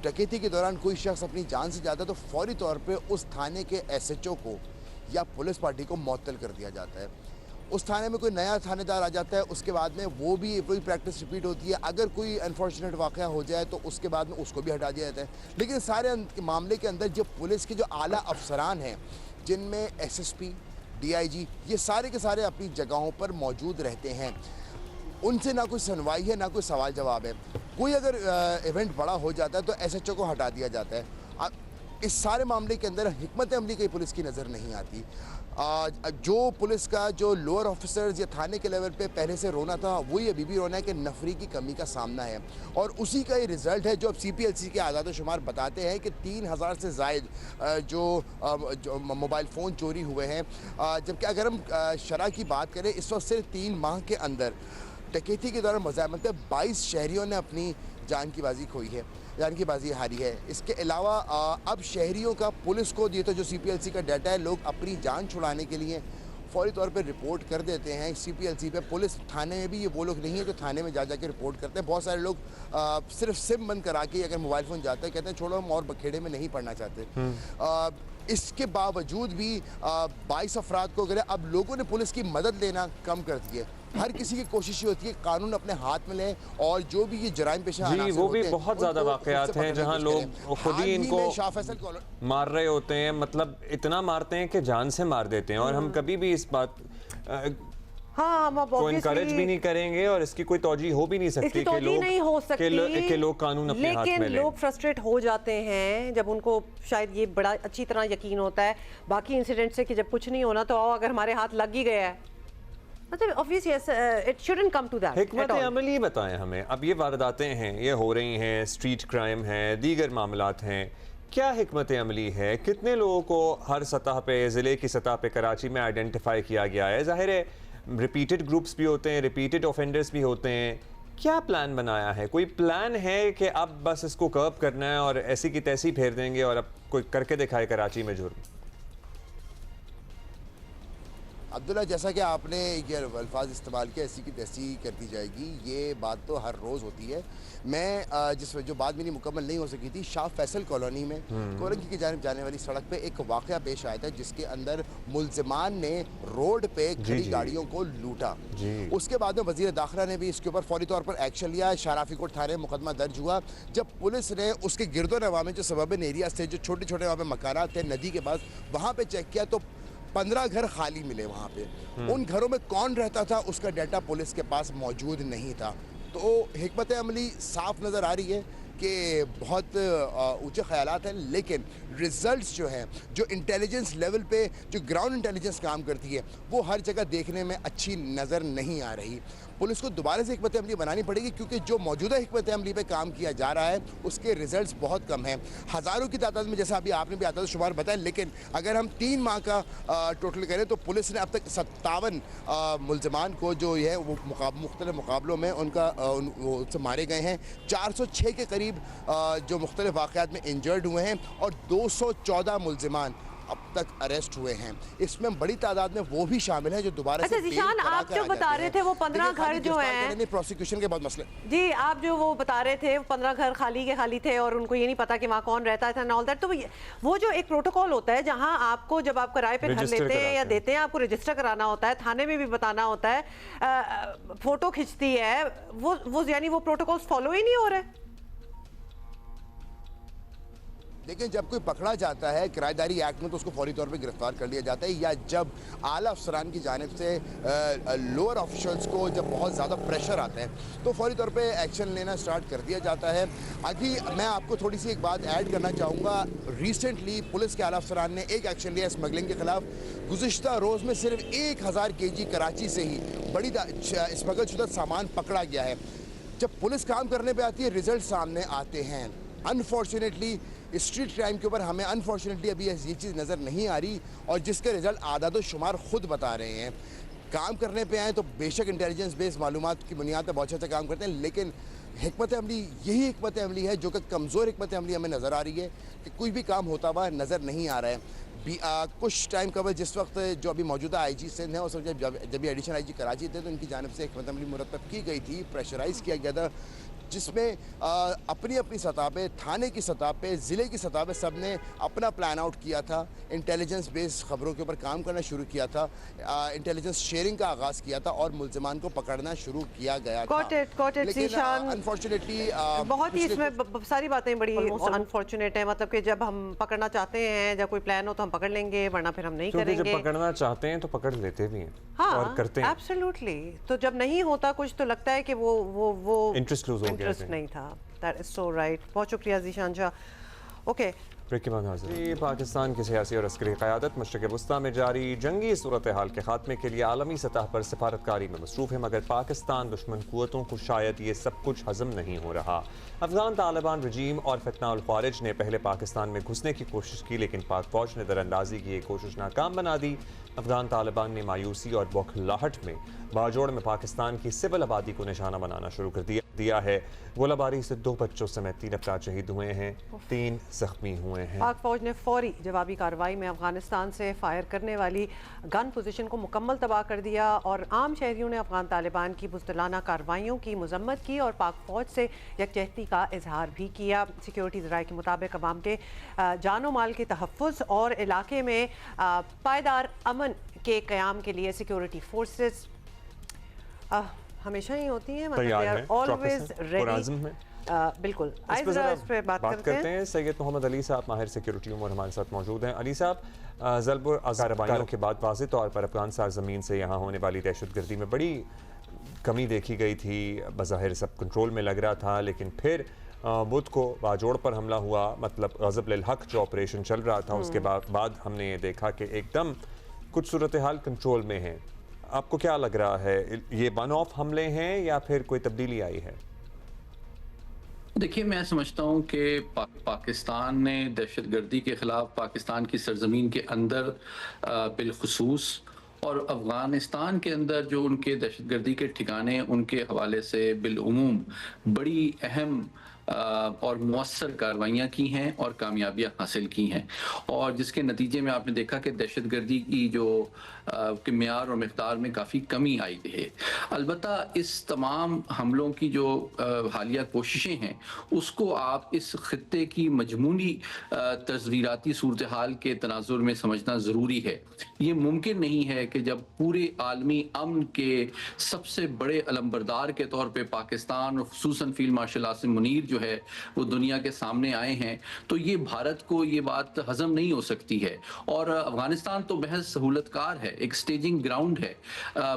डकैती के दौरान कोई शख्स अपनी जान से जाता है, तो फौरी तौर पे उस थाने के SHO को या पुलिस पार्टी को मुअत्तल कर दिया जाता है। उस थाने में कोई नया थानेदार आ जाता है, उसके बाद में वो भी वही प्रैक्टिस रिपीट होती है। अगर कोई अनफॉर्चुनेट वाक़या हो जाए तो उसके बाद में उसको भी हटा दिया जाता है। लेकिन सारे मामले के अंदर जो पुलिस के जो आला अफसरान हैं, जिनमें SSP, DIG, ये सारे के सारे अपनी जगहों पर मौजूद रहते हैं। उनसे ना कोई सुनवाई है, ना कोई सवाल जवाब है। कोई अगर इवेंट बड़ा हो जाता है तो SHO को हटा दिया जाता है। इस सारे मामले के अंदर हिकमत अमली कई पुलिस की नज़र नहीं आती। जो पुलिस का जो लोअर ऑफिसर्स या थाने के लेवल पे पहले से रोना था, वही अभी भी रोना है कि नफरी की कमी का सामना है। और उसी का ये रिज़ल्ट है जो अब CPLC के आज़ाद शुमार बताते हैं कि 3,000 से ज़ायद जो मोबाइल फ़ोन चोरी हुए हैं। जबकि अगर हम शरह की बात करें, इस वक्त सिर्फ 3 माह के अंदर डकैती के दौरान मुज़ाहमत में 22 शहरियों ने अपनी जान की बाजी हारी है। इसके अलावा अब शहरियों का पुलिस को ये तो जो CPLC का डाटा है, लोग अपनी जान छुड़ाने के लिए फौरी तौर पे रिपोर्ट कर देते हैं CPLC पे। पुलिस थाने में भी ये वो लोग नहीं है जो थाने में जा के रिपोर्ट करते हैं। बहुत सारे लोग सिर्फ सिम बंद करा के अगर मोबाइल फ़ोन जाता है, कहते हैं छोड़ो हम और बखेड़े में नहीं पढ़ना चाहते। इसके बावजूद भी 22 अफराद को अगर अब लोगों ने पुलिस की मदद लेना कम कर दी है। हर किसी की कोशिश होती है कानून अपने हाथ में लें, और जो भी ये जराइम पेशा जी, वो भी बहुत ज़्यादा वाक़यात हैं जहां लोग खुद ही इनको मार रहे होते हैं। मतलब इतना मारते हैं कि जान से मार देते हैं। और हम कभी भी इस बात को इनकरेज भी नहीं करेंगे और इसकी कोई तौजी हो भी नहीं सकती कि लोग कानून अपने हाथ में लें। लेकिन लोग फ्रस्ट्रेट हो जाते हैं जब उनको शायद ये बड़ा अच्छी तरह यकीन होता है बाकी इंसिडेंट से कि जब कुछ नहीं होना तो अगर हमारे हाथ लग ही गया है, मतलब obviously it shouldn't come to that. हिकमत अमली बताएं हमें। अब ये वारदातें हैं, ये हो रही हैं, स्ट्रीट क्राइम है, दीगर मामलात हैं, क्या हिकमत अमली है? कितने लोगों को हर सतह पे, ज़िले की सतह पे कराची में आइडेंटिफाई किया गया है? ज़ाहिर है रिपीटेड ग्रुप्स भी होते हैं, रिपीटेड ऑफेंडर्स भी होते हैं। क्या प्लान बनाया है? कोई प्लान है कि अब बस इसको कर्ब करना है और ऐसी की तैसी फेर देंगे और अब कोई करके दिखाए कराची में जुर्म? अब्दुल्ला, जैसा कि आपने ये अल्फाज इस्तेमाल किया, ऐसी की तैसी कर दी जाएगी, ये बात तो हर रोज़ होती है। मैं जो बात मेरी मुकम्मल नहीं हो सकी थी, शाह फैसल कॉलोनी में कोरंगी की जानिब जाने वाली सड़क पे एक वाक़या पेश आया था जिसके अंदर मुलजिमान ने रोड पे खड़ी गाड़ियों को लूटा। उसके बाद में वज़ीर दाखिला ने भी इसके ऊपर फौरी तौर पर एक्शन लिया। शाराफी कोट थाने मुकदमा दर्ज हुआ। जब पुलिस ने उसके गिरदोनवा में जो सबबन एरियाज थे, जो छोटे छोटे वहाँ पे मकानात थे नदी के पास, वहाँ पे चेक किया तो 15 घर खाली मिले। वहाँ पे उन घरों में कौन रहता था उसका डाटा पुलिस के पास मौजूद नहीं था। तो हिकमत अमली साफ नज़र आ रही है कि बहुत ऊंचे ख्यालात हैं, लेकिन रिजल्ट्स जो हैं, जो इंटेलिजेंस लेवल पे जो ग्राउंड इंटेलिजेंस काम करती है, वो हर जगह देखने में अच्छी नज़र नहीं आ रही। पुलिस को दोबारा से हिकमत अमली बनानी पड़ेगी, क्योंकि जो मौजूदा हिकमत अमली पे काम किया जा रहा है उसके रिजल्ट्स बहुत कम हैं। हज़ारों की तादाद में, जैसा अभी आपने भी आदाद शुमार बताया, लेकिन अगर हम 3 माह का टोटल करें तो पुलिस ने अब तक 57 मुलजमान को जो है वो मुख्तलिफ मुकाबलों में उनसे मारे गए हैं। 406 के करीब जो मुख्तलिफ वाक़यात में इंजर्ड हुए हैं और 214 मुलजमान अब तक अरेस्ट हुए हैं। इसमें बड़ी तादाद में वो भी शामिल हैं जो दोबारा से जीशान, आप जो बता रहे थे वो 15 घर जो हैं, प्रोसिक्यूशन के बहुत मसले जी, आप जो वो बता रहे थे 15 घर खाली के खाली थे और उनको ये नहीं पता कि वहाँ कौन रहता है ऑल दैट। तो वो जो एक प्रोटोकॉल होता है जहाँ आपको, जब आप किराए पे घर लेते हैं या देते हैं, आपको रजिस्टर कराना होता है, थाने में भी बताना होता है, फोटो खिंचती है, वो यानी वो प्रोटोकॉल फॉलो ही नहीं हो रहे। लेकिन जब कोई पकड़ा जाता है किराएदारी एक्ट में तो उसको फौरी तौर पे गिरफ्तार कर लिया जाता है, या जब आला अफसरान की जानिब से लोअर ऑफिशल्स को जब बहुत ज़्यादा प्रेशर आता है तो फौरी तौर पे एक्शन लेना स्टार्ट कर दिया जाता है। अभी मैं आपको थोड़ी सी एक बात ऐड करना चाहूँगा। रिसेंटली पुलिस के आला अफसरान ने एक एक्शन लिया स्मगलिंग के खिलाफ। गुज़िश्ता रोज़ में सिर्फ 1000 kg कराची से ही बड़ी स्मगल शुदा सामान पकड़ा गया है। जब पुलिस काम करने पर आती है रिजल्ट सामने आते हैं। अनफॉर्चुनेटली स्ट्रीट क्राइम के ऊपर हमें अनफॉर्चुनेटली अभी ये चीज़ नज़र नहीं आ रही, और जिसके रिजल्ट आदाद शुमार खुद बता रहे हैं। काम करने पे आए तो बेशक इंटेलिजेंस बेस्ड मालूमात की बुनियाद पर बहुत अच्छा काम करते हैं, लेकिन हिकमत अमली, यही हिकमत अमली है जो कि कमज़ोर हिकमत अमली हमें नज़र आ रही है कि कोई भी काम होता हुआ नज़र नहीं आ रहा है। कुछ टाइम कबल जिस वक्त जो अभी मौजूदा IG सिंध है, उस वक्त जब भी एडिशनल IG कराची थे तो उनकी जानिब से हिकमत अमली मुरतब की गई थी, प्रेशराइज़ किया गया था, जिसमें अपनी अपनी सतह पे, थाने की सतह पे, ज़िले की सतह पे सब ने अपना प्लान आउट किया था, इंटेलिजेंस बेस्ड खबरों के ऊपर काम करना शुरू किया था, इंटेलिजेंस शेयरिंग का आगाज़ किया था और मुलजमान को पकड़ना शुरू किया गया था। लेकिन अनफॉर्चुनेटली बहुत ही इसमें सारी बातें बड़ी अनफॉर्चुनेट है। मतलब कि जब हम पकड़ना चाहते हैं, जब कोई प्लान हो तो हम पकड़ लेंगे, वरना फिर हम नहीं करेंगे। जब पकड़ना चाहते हैं तो पकड़ लेते भी हैं, हाँ, और करते हैं। एब्सोल्युटली। तो जब नहीं होता कुछ तो लगता है कि वो इंटरेस्ट लूज हो गया, इंटरेस्ट नहीं था। That is so right. बहुत शुक्रिया जीशान शाह। ओके, पाकिस्तान की सियासी और अस्करी क़यादत मशरिक़ वस्ता में जारी जंगी सूरत हाल के खात्मे के लिए आलमी सतह पर सफारतकारी में मसरूफ़ है, मगर पाकिस्तान दुश्मन क़ुव्वतों को शायद ये सब कुछ हज़म नहीं हो रहा। अफगान तालिबान रजीम और फितना उल ख़ारिज ने पहले पाकिस्तान में घुसने की कोशिश की, लेकिन पाक फ़ौज ने दरअंदाजी की ये कोशिश नाकाम बना दी। अफगान तालिबान ने मायूसी और बौखलाहट में बाजोड़ में पाकिस्तान की सिविल आबादी को निशाना बनाना शुरू कर दिया है। गोलाबारी से 2 बच्चों समेत 3 अफराद शहीद हुए हैं, 3 जख्मी हुए हैं। पाक फौज ने फौरी जवाबी कार्रवाई में अफगानिस्तान से फायर करने वाली गन पोजीशन को मुकम्मल तबाह कर दिया, और आम शहरियों ने अफगान तालिबान की बुज़दिलाना कार्रवाइयों की मजम्मत की और पाक फौज से यकजहती का इजहार भी किया। सिक्योरिटी ज़राए के मुताबिक अवाम के जानो माल के तहफ़्फ़ुज़ और इलाके में पायदार अमन के क़याम के लिए सिक्योरिटी फोर्सेस हमेशा ही होती हैं, मतलब ऑलवेज रेडी। बिल्कुल। इस पे बात करते हैं। सैयद मोहम्मद अली साहब माहिर सिक्योरिटी उमर हमारे साथ मौजूद हैं। अली साहब, ज़ल्ब कार्रवाइयों के बाद वाज़ेह तौर पर अफगान सरज़मीन से यहाँ होने वाली दहशतगर्दी में बड़ी कमी देखी गई थी। बज़ाहिर सब कंट्रोल में लग रहा था, लेकिन फिर बुध को बाजोड़ पर हमला हुआ, मतलब ग़ज़ब लिल हक़ जो ऑपरेशन चल रहा था, उसके बाद हमने ये देखा कि एकदम कुछ सूरत हाल कंट्रोल में है। आपको क्या लग रहा है, ये वन ऑफ हमले हैं या फिर कोई तब्दीली आई है? देखिए, मैं समझता हूँ कि पाकिस्तान ने दहशतगर्दी के ख़िलाफ़ पाकिस्तान की सरजमीन के अंदर बिलखुसूस और अफ़गानिस्तान के अंदर जो उनके दहशतगर्दी के ठिकाने उनके हवाले से बिलउमूम बड़ी अहम और मौसर कार्रवाइयाँ की हैं और कामयाबियाँ हासिल की हैं, और जिसके नतीजे में आपने देखा कि दहशतगर्दी की जो के मियार और मिक़दार में काफ़ी कमी आई है। अलबत्ता इस तमाम हमलों की जो हालिया कोशिशें हैं उसको आप इस ख़ित्ते की मजमूनी तस्वीराती सूरत हाल के तनाजुर में समझना ज़रूरी है। ये मुमकिन नहीं है कि जब पूरे आलमी अमन के सबसे बड़े अलमबरदार के तौर पे पाकिस्तान और ख़ुसूसन फ़ील्ड मार्शल आसिम मुनीर जो है वो दुनिया के सामने आए हैं, तो ये भारत को ये बात हज़म नहीं हो सकती है। और अफ़गानिस्तान तो महज सहूलतकार है, एक स्टेजिंग ग्राउंड है।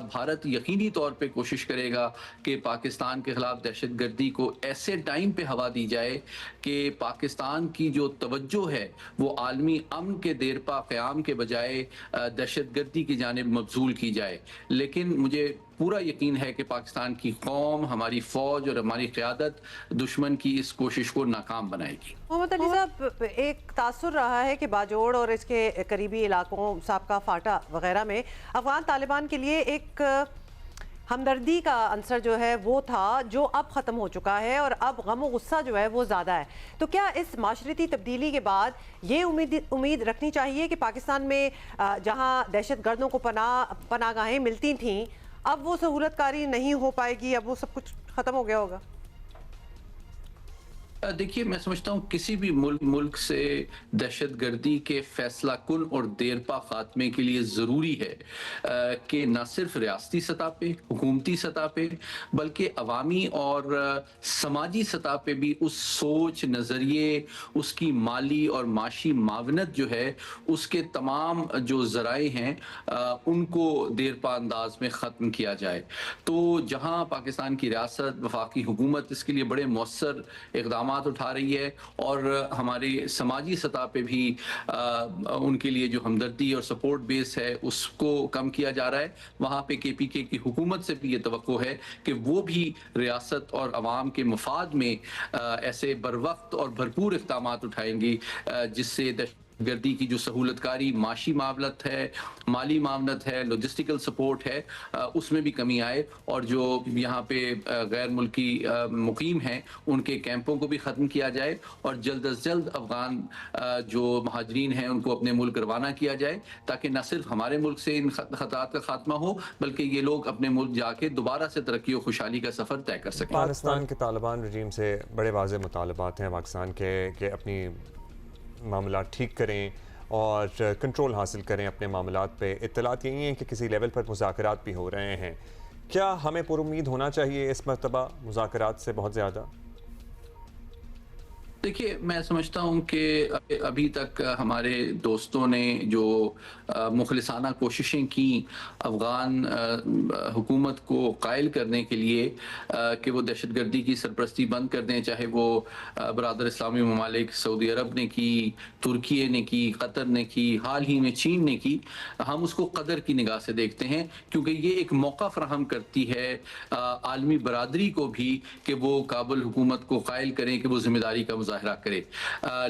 भारत यकीनी तौर पे कोशिश करेगा कि पाकिस्तान के ख़िलाफ़ दहशतगर्दी को ऐसे टाइम पे हवा दी जाए कि पाकिस्तान की जो तवज्जो है वो आलमी अमन के देरपा क़याम के बजाय दहशतगर्दी की जानिब मबज़ूल की जाए। लेकिन मुझे पूरा यकीन है कि पाकिस्तान की कौम, हमारी फ़ौज और हमारी क़यादत दुश्मन की इस कोशिश को नाकाम बनाएगी। मोहम्मद अली साहब, एक तासुर रहा है कि बाजोड़ और इसके करीबी इलाकों साबका फाटा वगैरह में अफगान तालिबान के लिए एक हमदर्दी का अंसर जो है वो था, जो अब ख़त्म हो चुका है और अब गम और गुस्सा जो है वो ज़्यादा है। तो क्या इस माशरती तब्दीली के बाद ये उम्मीद रखनी चाहिए कि पाकिस्तान में जहाँ दहशतगर्दों को पनाहगाहें मिलती थीं, अब वो सहूलतकारी नहीं हो पाएगी, अब वो सब कुछ ख़त्म हो गया होगा? देखिए, मैं समझता हूँ किसी भी मुल्क से दहशतगर्दी के फैसला कुन और देरपा खात्मे के लिए ज़रूरी है कि न सिर्फ रियासती सतह पे, हुकूमती सतह पे, बल्कि अवामी और समाजी सतह पे भी उस सोच, नज़रिए, उसकी माली और माशी मावनत जो है, उसके तमाम जो ज़राए हैं उनको देरपा अंदाज में ख़त्म किया जाए। तो जहाँ पाकिस्तान की रियासत, वफाकी हुकूमत इसके लिए बड़े मौसर इक़दाम उठा रही है और हमारे समाजी सतह पे भी उनके लिए जो हमदर्दी और सपोर्ट बेस है उसको कम किया जा रहा है, वहाँ पे KPK की हुकूमत से भी ये तवक्को है कि वो भी रियासत और अवाम के मफाद में ऐसे बरवक्त और भरपूर इक़दाम उठाएंगी जिससे गर्दी की जो सहूलतकारी माशी मामलत है, माली मामलत है, लॉजिस्टिकल सपोर्ट है, उसमें भी कमी आए और जो यहाँ पे गैर मुल्की मुकीम हैं उनके कैंपों को भी ख़त्म किया जाए और जल्द अज जल्द अफ़गान जो महाजरीन हैं उनको अपने मुल्क रवाना किया जाए, ताकि न सिर्फ हमारे मुल्क से इन खतरात का खात्मा हो बल्कि ये लोग अपने मुल्क जाके दोबारा से तरक्की और खुशहाली का सफ़र तय कर सकें। पाकिस्तान के तालिबान रजीम से बड़े वाज़ेह मुतालबात हैं पाकिस्तान के अपनी मामला ठीक करें और कंट्रोल हासिल करें अपने मामलात पे। इत्तलात यही हैं कि किसी लेवल पर मुज़ाकरात भी हो रहे हैं। क्या हमें पुरुम्मीद होना चाहिए इस मरतबा मुज़ाकरात से बहुत ज़्यादा? देखिए, मैं समझता हूँ कि अभी तक हमारे दोस्तों ने जो मुखलिसाना कोशिशें की अफ़गान हुकूमत को कायल करने के लिए कि वो दहशतगर्दी की सरपरस्ती बंद कर दें, चाहे वो बरादर इस्लामी ममालिक सऊदी अरब ने की, तुर्की ने की, कतर ने की, हाल ही में चीन ने की, हम उसको कदर की निगाह से देखते हैं क्योंकि ये एक मौका फराहम करती है आलमी बरादरी को भी कि वो काबुल हुकूमत को कायल करें कि वो जिम्मेदारी का मुजाहरा करे।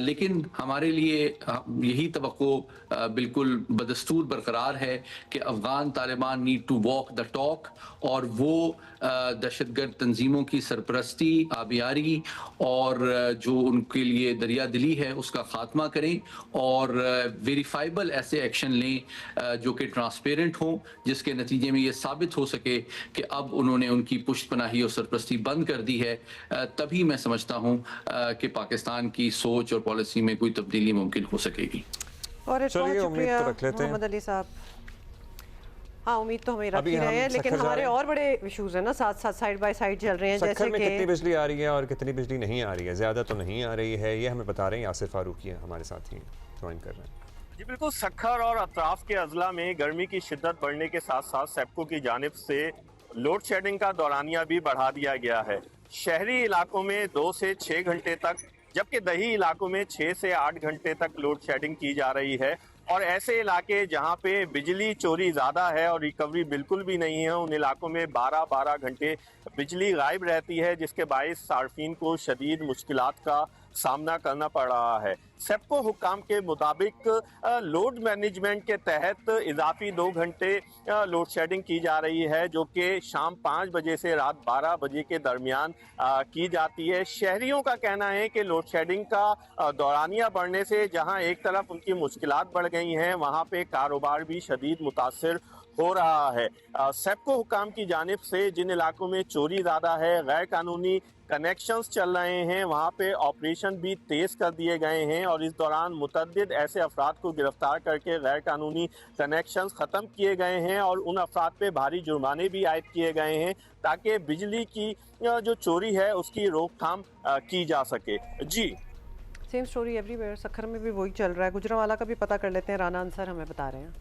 लेकिन हमारे लिए यही तवक्को बिल्कुल बदस्तूर बरकरार है कि Afghan Taliban need to walk the talk और वो दहशतगर्द तंजीमों की सरपरस्ती, आबियारी और जो उनके लिए दरिया दिली है उसका खात्मा करें और वेरीफाइबल ऐसे एक्शन लें जो कि ट्रांसपेरेंट हों, जिसके नतीजे में ये साबित हो सके कि अब उन्होंने उनकी पुष्ट पनाही और सरपरस्ती बंद कर दी है। तभी मैं समझता हूँ कि पाकिस्तान की सोच और पॉलिसी में कोई तब्दीली मुमकिन हो सकेगी। और चलिए उम्मीद तो रख लेते हैं मोहम्मद अली साहब। हाँ, उम्मीद तो हमें रख ही रहे हैं, लेकिन हमारे और बड़े इश्यूज हैं ना, साथ साथ साइड बाय साइड चल रहे हैं। जैसे में कितनी बिजली आ रही है और कितनी बिजली नहीं आ रही है, ज़्यादा तो नहीं आ रही है, ये हमें बता रहे हैं यासिर फारूकी है हमारे साथ ही ज्वाइन कर रहे हैं। जी बिल्कुल, सखर और अतराफ के अजला में गर्मी की शिद्दत बढ़ने के साथ साथ सेप्को की जानिब से लोड शेडिंग का दौरानिया भी बढ़ा दिया गया है। शहरी इलाकों में 2 से 6 घंटे तक, जबकि दही इलाकों में 6 से 8 घंटे तक लोड शेडिंग की जा रही है। और ऐसे इलाके जहां पे बिजली चोरी ज़्यादा है और रिकवरी बिल्कुल भी नहीं है, उन इलाकों में 12-12 घंटे बिजली गायब रहती है, जिसके बायस सार्फिन को शदीद मुश्किलात का सामना करना पड़ रहा है। सेप्को हुक्काम के मुताबिक लोड मैनेजमेंट के तहत इजाफी 2 घंटे लोड शेडिंग की जा रही है, जो कि शाम 5 बजे से रात 12 बजे के दरमियान की जाती है। शहरियों का कहना है कि लोड शेडिंग का दौरानिया बढ़ने से जहां एक तरफ उनकी मुश्किलात बढ़ गई हैं, वहां पे कारोबार भी शदीद मुतासिर हो रहा है। सेप्को हुक्काम की जानिब से जिन इलाकों में चोरी ज़्यादा है, गैर कानूनी कनेक्शंस चल रहे हैं, वहाँ पे ऑपरेशन भी तेज कर दिए गए हैं और इस दौरान मुतअद्दिद ऐसे अफराद को गिरफ्तार करके गैर कानूनी कनेक्शंस ख़त्म किए गए हैं और उन अफराद पे भारी जुर्माने भी आयद किए गए हैं ताकि बिजली की जो चोरी है उसकी रोकथाम की जा सके। जी, सेम स्टोरी एवरीवेयर, सखर में भी वही चल रहा है। गुजरांवाला का भी पता कर लेते हैं, राना अंसर हमें बता रहे हैं।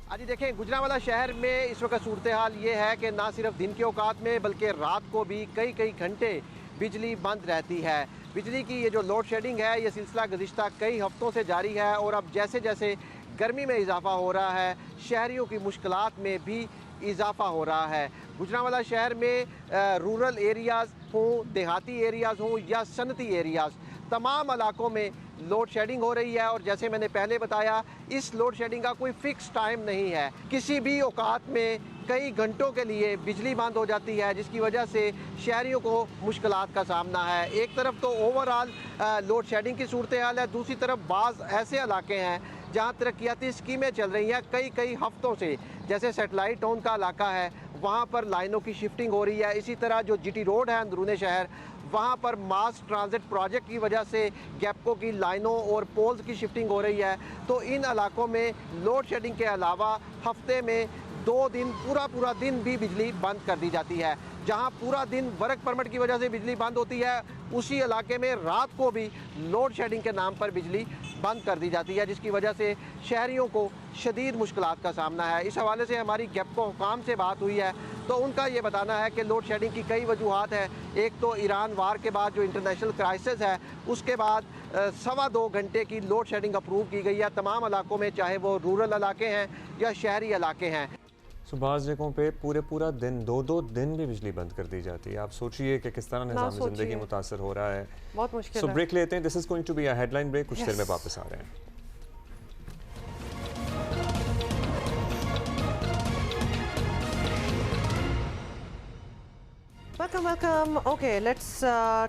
आज देखें, गुजरांवाला शहर में इस वक्त सूरत हाल ये है कि ना सिर्फ दिन के औकात में बल्कि रात को भी कई घंटे बिजली बंद रहती है। बिजली की ये जो लोड शेडिंग है ये सिलसिला गुज़िश्ता कई हफ्तों से जारी है और अब जैसे जैसे गर्मी में इजाफा हो रहा है, शहरियों की मुश्किलात में भी इजाफा हो रहा है। गुजरांवाला शहर में रूरल एरियाज़ हों, देहाती एरियाज़ हों या सनती एरियाज़, तमाम इलाकों में लोड शेडिंग हो रही है और जैसे मैंने पहले बताया, इस लोड शेडिंग का कोई फिक्स टाइम नहीं है। किसी भी औकात में कई घंटों के लिए बिजली बंद हो जाती है, जिसकी वजह से शहरियों को मुश्किलात का सामना है। एक तरफ तो ओवरऑल लोड शेडिंग की सूरत हाल है, दूसरी तरफ बाज़ ऐसे इलाके हैं जहाँ तरक्याती स्कीमें चल रही हैं कई हफ्तों से, जैसे सेटेलाइट टाउन का इलाका है, वहाँ पर लाइनों की शिफ्टिंग हो रही है। इसी तरह जो जीटी रोड है अंदरूनी शहर, वहाँ पर मास ट्रांजिट प्रोजेक्ट की वजह से गैपको की लाइनों और पोल्स की शिफ्टिंग हो रही है। तो इन इलाकों में लोड शेडिंग के अलावा हफ्ते में 2 दिन पूरा दिन भी बिजली बंद कर दी जाती है। जहाँ पूरा दिन वर्क परमिट की वजह से बिजली बंद होती है, उसी इलाके में रात को भी लोड शेडिंग के नाम पर बिजली बंद कर दी जाती है, जिसकी वजह से शहरियों को शदीद मुश्किलात का सामना है। इस हवाले से हमारी गैपको हुकाम से बात हुई है तो उनका ये बताना है कि लोड शेडिंग की कई वजूहात हैं। एक तो ईरान वार के बाद जो इंटरनेशनल क्राइसिस है, उसके बाद 2.25 घंटे की लोड शेडिंग अप्रूव की गई है तमाम इलाकों में, चाहे वो रूरल इलाके हैं या शहरी इलाके हैं। बाज़ जगहों पे पूरा दिन 2 दिन भी बिजली बंद कर दी जाती है। आप सोचिए कि किस तरह निज़ाम ज़िंदगी मुतासर हो रहा है। बहुत मुश्किल है। ब्रेक लेते हैं। This is going to be a headline break. कुछ देर में वापस आ रहे हैं। Welcome. Okay, let's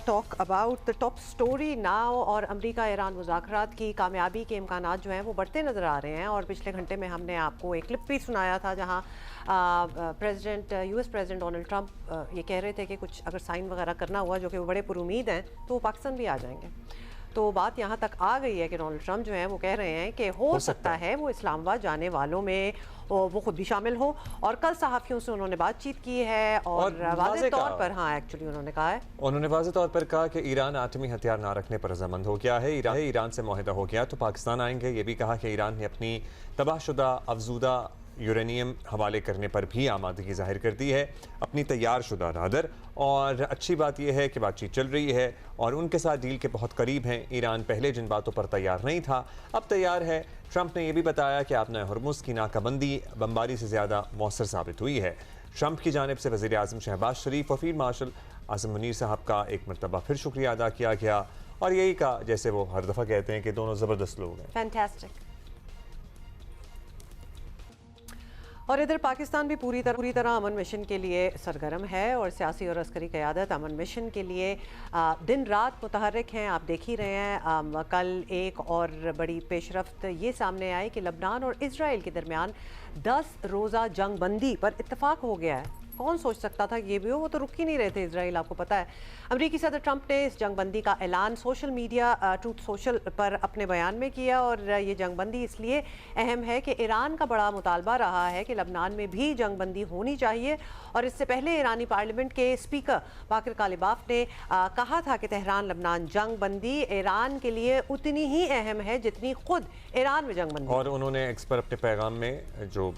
talk about the top story now। और अमेरिका ईरान मुज़ाकरात की कामयाबी के इम्कानात जो हैं वो बढ़ते नज़र आ रहे हैं। और पिछले घंटे में हमने आपको एक क्लिप भी सुनाया था जहां यूएस प्रेसिडेंट डोनाल्ड ट्रंप ये कह रहे थे कि कुछ अगर साइन वगैरह करना हुआ, जो कि वो बड़े पुरुमीद हैं, तो वो पाकिस्तान भी आ जाएंगे। तो बात यहाँ तक आ गई है कि डोनाल्ड ट्रंप जो हैं वो कह रहे हैं कि हो सकता है वो इस्लामाबाद जाने वालों में वो खुद भी शामिल हो। और कल सहाफ़ियों से उन्होंने बातचीत की है और वाज़ेह तौर पर एक्चुअली उन्होंने कहा है, उन्होंने वाज़ेह तौर पर कहा कि ईरान आटमी हथियार ना रखने पर रज़ामंद हो गया है। ईरान से मुआहदा हो गया तो पाकिस्तान आएंगे। ये भी कहा कि ईरान ने अपनी तबाहशुदा अफजूदा यूरेनियम हवाले करने पर भी आमादगी जाहिर कर दी है, अपनी तैयार शुदा रादर। और अच्छी बात यह है कि बातचीत चल रही है और उनके साथ डील के बहुत करीब हैं। ईरान पहले जिन बातों पर तैयार नहीं था अब तैयार है। ट्रंप ने यह भी बताया कि आपने हुर्मुज़ की नाकाबंदी बमबारी से ज़्यादा मौसर साबित हुई है। ट्रंप की जानिब से वज़ीर आज़म शहबाज शरीफ और फील्ड मार्शल आज़म मुनीर साहब का एक मरतबा फिर शुक्रिया अदा किया गया और यही कहा, जैसे वो हर दफ़ा कहते हैं, कि दोनों ज़बरदस्त लोग हैं। फैंटास्टिक। और इधर पाकिस्तान भी पूरी तरह अमन मिशन के लिए सरगर्म है और सियासी और अस्करी क़यादत अमन मिशन के लिए दिन रात मुतहर्रिक हैं। आप देख ही रहे हैं, कल एक और बड़ी पेशरफ्त ये सामने आई कि लबनान और इजराइल के दरमियान 10 रोज़ा जंग बंदी पर इत्तफाक हो गया है। कौन सोच सकता था ये भी हो, वो तो रुक ही नहीं रहे थे इजराइल, आपको पता है। अमेरिकी सदर ट्रंप ने इस जंगबंदी का ऐलान सोशल मीडिया ट्रूथ सोशल पर अपने बयान में किया और ये जंगबंदी इसलिए अहम है कि ईरान का बड़ा मुतालबा रहा है कि लबनान में भी जंगबंदी होनी चाहिए। और इससे पहले ईरानी पार्लियामेंट के स्पीकर बाकिर कालिबाफ ने कहा था कि तेहरान लबनान जंगबंदी ईरान के लिए उतनी ही अहम है जितनी खुद ईरान में जंगबंदी। और उन्होंने एक्स पर अपने पैगाम में जो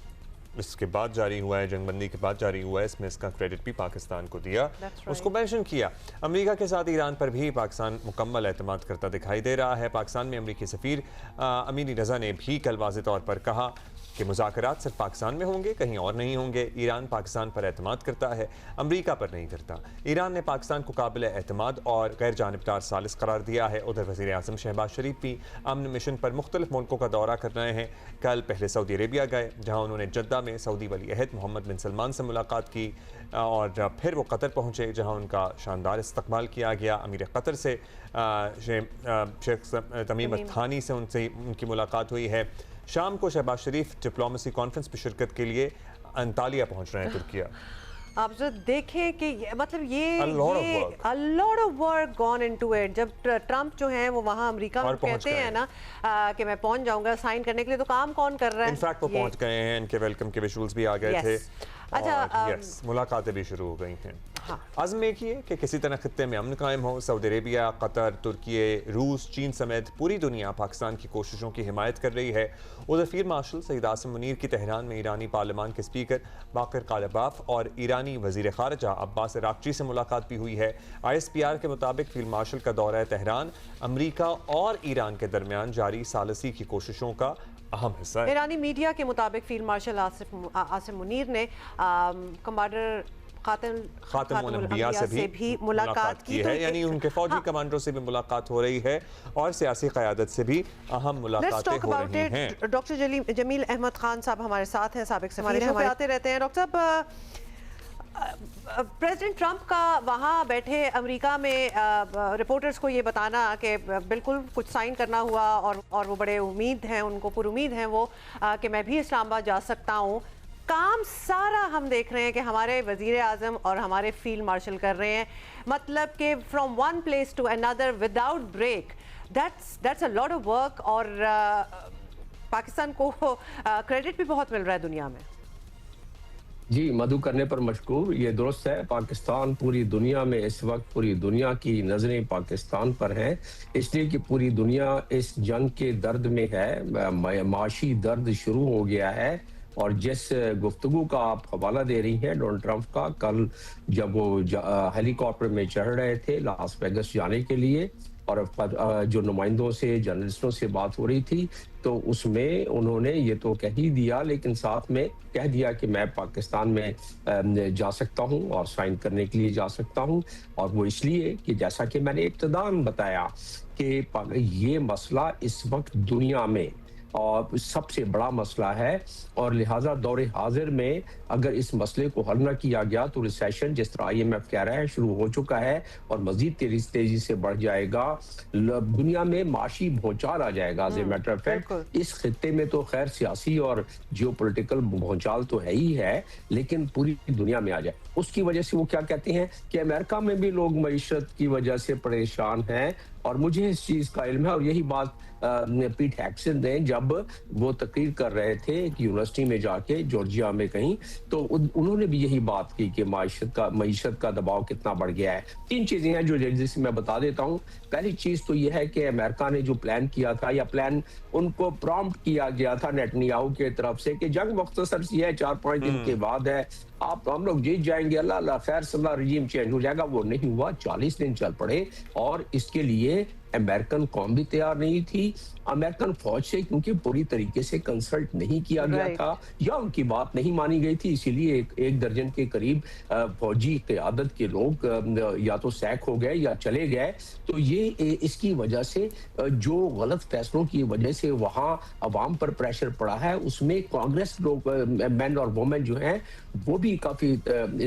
इसके बाद जारी हुआ है, जंगबंदी के बाद जारी हुआ है, इसमें इसका क्रेडिट भी पाकिस्तान को दिया, उसको मेंशन किया। अमेरिका के साथ ईरान पर भी पाकिस्तान मुकम्मल एतमाद करता दिखाई दे रहा है। पाकिस्तान में अमेरिकी सफ़ीर अमीनी रज़ा ने भी कल वाज़ेह तौर पर कहा कि मुज़ाकरात सिर्फ पाकिस्तान में होंगे, कहीं और नहीं होंगे। ईरान पाकिस्तान पर एतमाद करता है, अमरीका पर नहीं करता। ईरान ने पाकिस्तान को काबिल एतमाद और गैर जानिबदार सालिस करार दिया है। उधर वज़ीर आज़म शहबाज शरीफ भी अमन मिशन पर मुख्तलिफ मुल्कों का दौरा कर रहे हैं। कल पहले सऊदी अरेबिया गए, जहाँ उन्होंने जद्दा में सऊदी वली अहद मोहम्मद बिन सलमान से मुलाकात की और फिर वो कतर पहुँचे, जहाँ उनका शानदार इस्तकबाल किया गया। अमीर कतर से शेख तमीम अल-थानी से उनकी मुलाकात हुई है। शाम को शहबाज शरीफ डिप्लोमेसी कॉन्फ्रेंस में शिरकत के लिए अंतालिया पहुंच रहे हैं, तुर्किया। आप जो देखें कि मतलब ये a lot of work gone into it। जब ट्रम्प जो हैं वो वहाँ अमेरिका में कहते हैं ना कि मैं पहुंच जाऊंगा साइन करने के लिए, तो काम कौन कर रहा है? इनफैक्ट वो पहुंच गए हैं, इनके वेलकम के विजुअल्स भी आ गए थे। अच्छा, मुलाकातें भी शुरू हो गई हैं। आज़म एक ही है कि किसी तरह खित्ते में अमन कायम हो। सऊदी अरेबिया, कतर, तुर्की, रूस, चीन समेत पूरी दुनिया पाकिस्तान की कोशिशों की हिमायत कर रही है। उधर फील्ड मार्शल सईद आसिम मुनीर की तेहरान में ईरानी पार्लियामान के स्पीकर बाकर कालबाफ और ईरानी वज़ीर ख़ारजा अब्बास अराक़ची से मुलाकात भी हुई है। ISPR के मुताबिक फील्ड मार्शल का दौरा तेहरान अमरीका और ईरान के दरमियान जारी सालसी की कोशिशों का अहम हिस्सा है। ईरानी मीडिया के मुताबिक फील्ड मार्शल आसिम मुनीर ने कमांडर खातमुल अंबिया से भी मुलाकात की है, यानी उनके फौजी कमांडरों से भी मुलाकात हो रही है और सियासी क़यादत से भी अहम मुलाकातें हो रही हैं। डॉक्टर जमील अहमद खान साहब हमारे साथ हैं, साबिक सफीर हमारे आते रहते हैं। डॉक्टर साहब, प्रेसिडेंट ट्रंप का वहाँ बैठे अमेरिका में रिपोर्टर्स को ये बताना कि बिल्कुल कुछ साइन करना हुआ और वो बड़े उम्मीद हैं, उनको पूरी उम्मीद है वो कि मैं भी इस्लामाबाद जा सकता हूँ। काम सारा हम देख रहे हैं कि हमारे वज़ीर आज़म और हमारे फील्ड मार्शल कर रहे हैं, मतलब कि from one place to another without break. That's a lot of work और पाकिस्तान को क्रेडिट भी बहुत मिल रहा है दुनिया में। जी, मधु करने पर मशकूर। ये दुरुस्त है, पाकिस्तान पूरी दुनिया में इस वक्त पूरी दुनिया की नज़रें पाकिस्तान पर हैं, इसलिए कि पूरी दुनिया इस जंग के दर्द में है। माशी दर्द शुरू हो गया है और जिस गुफ्तगू का आप हवाला दे रही हैं डोनाल्ड ट्रंप का, कल जब वो हेलीकॉप्टर में चढ़ रहे थे लास वेगस जाने के लिए और जो नुमाइंदों से जर्नलिस्टों से बात हो रही थी, तो उसमें उन्होंने ये तो कह ही दिया, लेकिन साथ में कह दिया कि मैं पाकिस्तान में जा सकता हूं और साइन करने के लिए जा सकता हूं। और वो इसलिए कि जैसा कि मैंने इब्तिदा में बताया कि ये मसला इस वक्त दुनिया में और सबसे बड़ा मसला है और लिहाजा दौरे हाजिर में अगर इस मसले को हल न किया गया तो रिसेशन, जिस तरह IMF कह रहा है, शुरू हो चुका है और मजीद तेजी से बढ़ जाएगा। दुनिया में माशी भूचाल आ जाएगा। As a matter of fact इस खित्ते में तो खैर सियासी और जियोपॉलिटिकल भूचाल तो है ही है, लेकिन पूरी दुनिया में आ जाए। उसकी वजह से वो क्या कहते हैं कि अमेरिका में भी लोग मईशत की वजह से परेशान हैं और मुझे इस चीज का इल्म है। और यही बात पीट हैक्सन ने जब वो तकरीर कर रहे थे यूनिवर्सिटी में जाके जॉर्जिया में कहीं, तो उन्होंने भी यही बात की कि मईशत का दबाव कितना बढ़ गया है। 3 चीजें हैं जो जिसे मैं बता देता हूँ। पहली चीज तो यह है कि अमेरिका ने जो प्लान किया था या प्लान उनको प्रॉम्प्ट किया गया था नेतन्याहू के तरफ से कि जंग मुख्तसर सी है, 4-5 दिन के बाद है, हम लोग जीत जाएंगे, अल्लाह खैर सल्ला, रजीम चेंज हो जाएगा। वो नहीं हुआ, 40 दिन चल पड़े और इसके लिए अमेरिकन कौम भी तैयार नहीं थी। अमेरिकन फौज से क्योंकि पूरी तरीके से कंसल्ट नहीं किया गया था या उनकी बात नहीं मानी गई थी, इसीलिए एक दर्जन के करीब फौजी क़यादत के लोग या तो सैक हो गए या चले गए। तो ये इसकी वजह से जो गलत फैसलों की वजह से वहाँ अवाम पर प्रेशर पड़ा है, उसमें कांग्रेस लोग मैन और वुमेन जो हैं वो भी काफी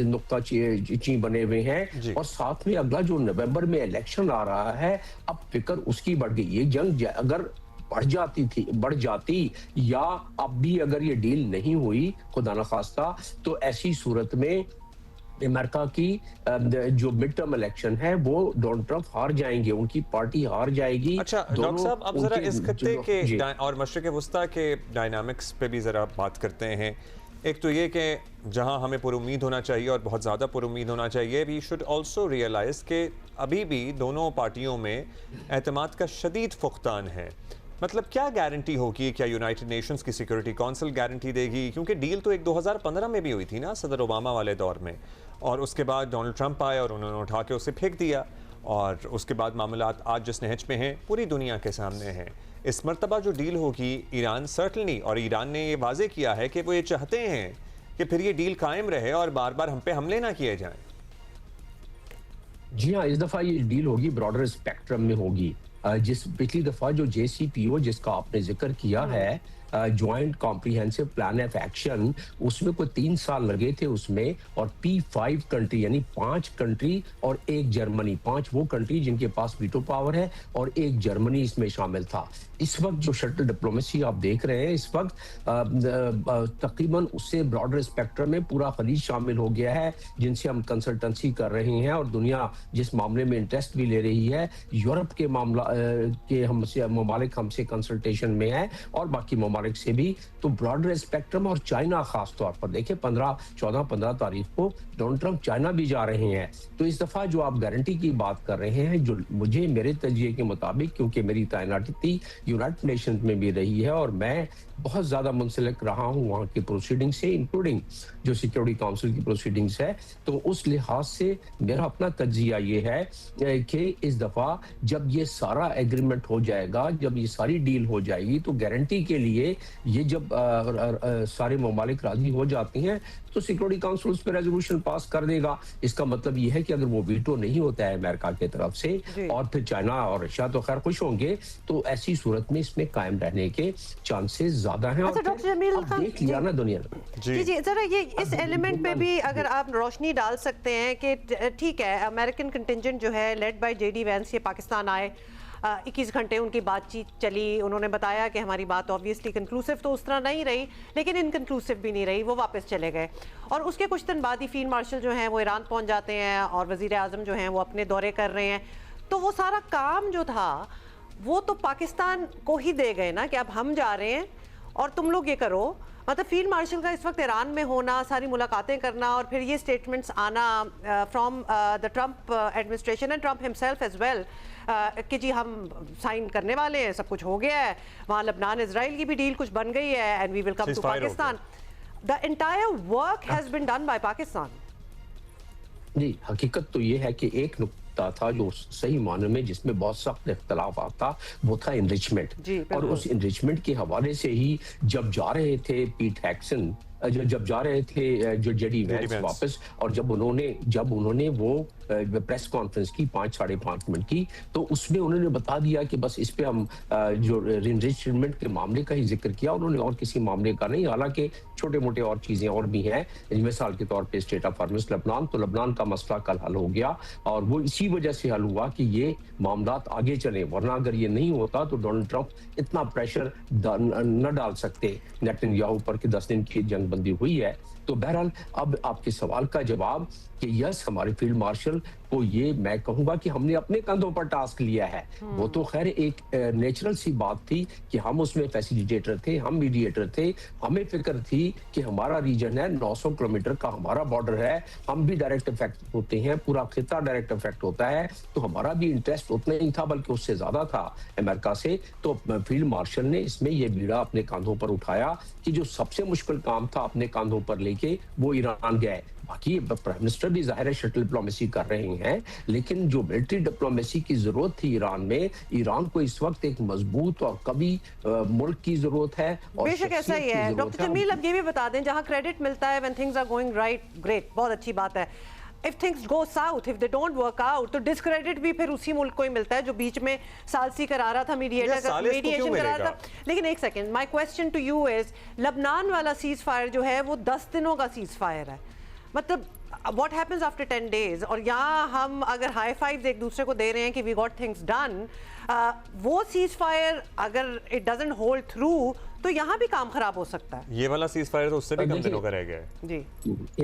नुक्ताची बने हुए हैं। और साथ में अगला जो नवंबर में इलेक्शन आ रहा है, अब फिक्र उसकी बढ़ गई। ये जंग अगर बढ़ जाती या अब भी अगर ये डील नहीं हुई खुदा न खास्ता, तो ऐसी सूरत में अमेरिका की जो मिड टर्म इलेक्शन है वो डोनाल्ड ट्रंप हार जाएंगे, उनकी पार्टी हार जाएगी। अच्छा डॉक्टर साहब, अब जरा इस खत्ते के और मशरिक़ वस्ता के डायनामिक्स पे भी जरा बात करते हैं। एक तो ये कि जहां हमें पुरुम्मीद होना चाहिए और बहुत ज़्यादा पुरुम्मीद होना चाहिए, वी शुड ऑल्सो रियलाइज़ कि अभी भी दोनों पार्टियों में एतमाद का शदीद फुक़दान है। मतलब क्या गारंटी होगी? क्या यूनाइटेड नेशंस की सिक्योरिटी काउंसिल गारंटी देगी? क्योंकि डील तो एक 2015 में भी हुई थी ना, सदर ओबामा वाले दौर में, और उसके बाद डोनाल्ड ट्रंप आए और उन्होंने उठा के उसे फेंक दिया। और उसके बाद मामलात आज जिस नहज पे हैं पूरी दुनिया के सामने हैं। इस मरतबा जो डील होगी ईरान सर्टनली, और ईरान ने ये वाजे किया है कि वो ये चाहते हैं कि फिर ये डील कायम रहे और बार बार हम पे हमले ना किए जाएं। जी हाँ, इस दफ़ा ये डील होगी ब्रॉडर स्पेक्ट्रम में होगी। जिस पिछली दफ़ा जो JCPO जिसका आपने जिक्र किया है, joint comprehensive plan of action, उसमें कोई 3 साल लगे थे उसमें, और P5 कंट्री यानी 5 कंट्री और 1 जर्मनी, 5 वो कंट्री जिनके पास वीटो पावर है और 1 जर्मनी इसमें शामिल था। इस वक्त जो शटल डिप्लोमेसी आप देख रहे हैं, इस वक्त तकरीबन उससे ब्रॉडर स्पेक्ट्रम में पूरा खलीज शामिल हो गया है, जिनसे हम कंसल्टेंसी कर रहे हैं और दुनिया जिस मामले में इंटरेस्ट भी ले रही है। यूरोप के मामला के हमसे ममालिक हमसे कंसल्टेशन में है और बाकी ममालिक से भी। तो ब्रॉडर स्पेक्ट्रम और चाइना खास तौर पर देखिए 14-15 तारीख को डोनाल्ड ट्रंप चाइना भी जा रहे हैं। तो इस दफा जो आप गारंटी की बात कर रहे हैं, जो मुझे मेरे तजिए के मुताबिक, क्योंकि मेरी तैनाती यूनाइटेड नेशंस में भी रही है और मैं बहुत ज्यादा मुंसलिक रहा हूं वहां की प्रोसीडिंग से, इंक्लूडिंग जो सिक्योरिटी काउंसिल की प्रोसीडिंग्स है, तो उस लिहाज से मेरा अपना तजिया ये है कि इस दफा जब ये सारा एग्रीमेंट हो जाएगा, जब ये सारी डील हो जाएगी, तो गारंटी के लिए ये जब सारे ममालिक राजी हो जाती हैं तो सिक्योरिटी काउंसिल उस पर रेजोल्यूशन पास कर देगा। इसका मतलब ये है कि अगर वो वीटो नहीं होता है अमेरिका की तरफ से और फिर चाइना और रशिया तो खैर खुश होंगे, तो ऐसी सूरत में इसमें कायम रहने के चांसेस ज्यादा हैं। अच्छा डॉक्टर जमील खान, देख लिया ना दुनिया जी जरा ये इस एलिमेंट पे भी अगर आप रोशनी डाल सकते हैं कि ठीक है, अमेरिकन कंटिंजेंट जो है लेड बाय JD वैंस ये पाकिस्तान आए, 21 घंटे उनकी बातचीत चली, उन्होंने बताया कि हमारी बात ऑब्वियसली कंक्लूसिव तो उस तरह नहीं रही, लेकिन इनकंक्लूसिव भी नहीं रही, वो वापस चले गए। और उसके कुछ दिन बाद ही फील्ड मार्शल जो हैं वो ईरान पहुंच जाते हैं और वज़ीर आज़म जो हैं वो अपने दौरे कर रहे हैं। तो वो सारा काम जो था वो तो पाकिस्तान को ही दे गए ना कि अब हम जा रहे हैं और तुम लोग ये करो। मतलब फील्ड मार्शल का इस वक्त ईरान में होना, सारी मुलाकातें करना और फिर ये स्टेटमेंट्स आना from the Trump administration and Trump himself as well कि जी हम साइन करने वाले हैं, सब कुछ हो गया है, वहाँ लबनान इजराइल की भी डील कुछ बन गई है and we will come to Pakistan. The entire work has been done by Pakistan. जी, हकीकत तो ये है कि एक था जो सही मानने में जिसमें बहुत सख्त इख्तलाफ आता, वो था इनरिचमेंट। और उस इनरिचमेंट के हवाले से ही जब जा रहे थे पीट हैक्सन, जब जा रहे थे जो JD वैंस वापस, और जब उन्होंने वो प्रेस कॉन्फ्रेंस की 5-5.5 मिनट की, तो उसमें उन्होंने बता दिया कि बस इस पे हम जो इनरिचमेंट के मामले का ही जिक्र किया, उन्होंने और किसी मामले का नहीं। हालांकि छोटे मोटे और चीजें और भी हैं, मिसाल के तौर पे स्टेट ऑफ फार्मेस लबनान, तो लबनान का मसला कल हल हो गया और वो इसी वजह से हल हुआ कि ये मामलात आगे चले, वरना अगर ये नहीं होता तो डोनाल्ड ट्रंप इतना प्रेशर न डाल सकते नेतन्याहू पर कि 10 दिन की जंग बंदी हुई है। तो बहरहाल अब आपके सवाल का जवाब कि यस, हमारे फील्ड मार्शल को ये मैं कहूंगा कि हमने अपने कंधों पर टास्क लिया है। वो तो खैर एक नेचुरल सी बात थी कि हम उसमें फैसिलिटेटर थे, हम मीडिएटर थे, हमें फिक्र थी कि हमारा रीजन है 900 किलोमीटर का हमारा बॉर्डर है, हम भी डायरेक्ट इफेक्ट होते हैं, पूरा खिता डायरेक्ट इफेक्ट होता है, तो हमारा भी इंटरेस्ट उतना ही था बल्कि उससे ज्यादा था अमेरिका से। तो फील्ड मार्शल ने इसमें यह बीड़ा अपने कंधों पर उठाया कि जो सबसे मुश्किल काम था अपने कंधों पर लेके वो ईरान गए। बाकी प्राइम मिनिस्टर भी जाहिर है शटल डिप्लोमेसी कर रहे हैं, लेकिन जो मिलिट्री डिप्लोमेसी की जरूरत थी ईरान में, ईरान को इस वक्त एक मजबूत और कभी मुल्क की जरूरत है। बेशक ऐसा ही है। डॉक्टर जमील अब ये भी बता दें, जहां क्रेडिट मिलता है when things are going right, great, बहुत अच्छी बात है। If things go south, if they don't work out, तो डिस्क्रेडिट भी फिर उसी मुल्क को ही मिलता है जो बीच में सालसी करा रहा था, मीडिएशन करा रहा था। लेकिन एक second, my question to you is, लबनान वाला सीज फायर जो है वो 10 दिनों का सीज फायर है, मतलब व्हाट हैपेंस आफ्टर 10 डेज, और यहाँ हम अगर हाई फाइव्स एक दूसरे को दे रहे हैं कि वी गॉट थिंग्स डन, वो सीज फायर अगर इट डजंट होल्ड थ्रू तो यहाँ भी काम खराब हो सकता है। ये वाला सीज फायर तो उससे भी कम दिनों का रह गया है। जी,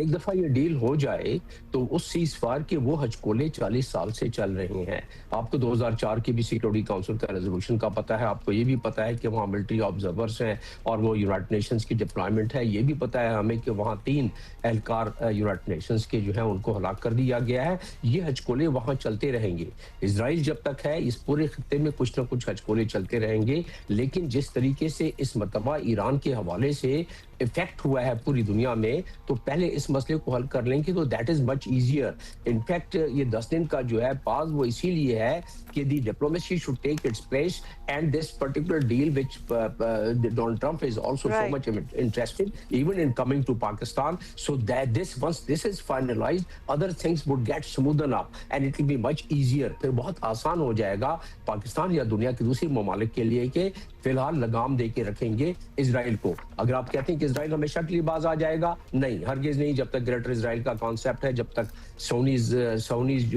एक दफा ये डील हो जाए तो उस सीज फायर के वो हचकोले 40 साल से चल रहे हैं। आपको 2004 की भी सिक्योरिटी काउंसिल का रेजोल्यूशन का पता है, आपको ये भी पता है कि वहाँ मिलिट्री ऑब्जर्वर्स हैं और वो यूनाइटेड नेशंस की डिप्लॉयमेंट है। ये भी पता है हमें कि वहाँ 3 एहलकार यूनाइटेड नेशंस के जो है उनको हलाक कर दिया गया है। ये हचकोले वहाँ चलते रहेंगे। इजराइल जब तक है इस पूरे खत्ते में कुछ ना कुछ हचकोले चलते रहेंगे, लेकिन जिस तरीके से इस मरतबा ईरान के हवाले से इफेक्ट हुआ है पूरी दुनिया में, तो पहले इस मसले को हल कर लेंगे तो that is much easier. In fact ये 10 दिन का जो है पास वो इसीलिए है कि the diplomacy should take its place and this particular deal which Donald Trump is also so much interested even in coming to Pakistan, so that this once this is finalised other things would get smoothen up and it will be much easier. फिर बहुत आसान हो जाएगा पाकिस्तान या दुनिया के दूसरे ममालिक के लिए कि फिलहाल लगाम दे के रखेंगे इजराइल को। अगर आप कहते हैं कि इजराइल हमेशा के लिए बाज आ जाएगा, नहीं, हरगिज नहीं। जब तक ग्रेटर इजराइल का कॉन्सेप्ट है, जब तक सोनीज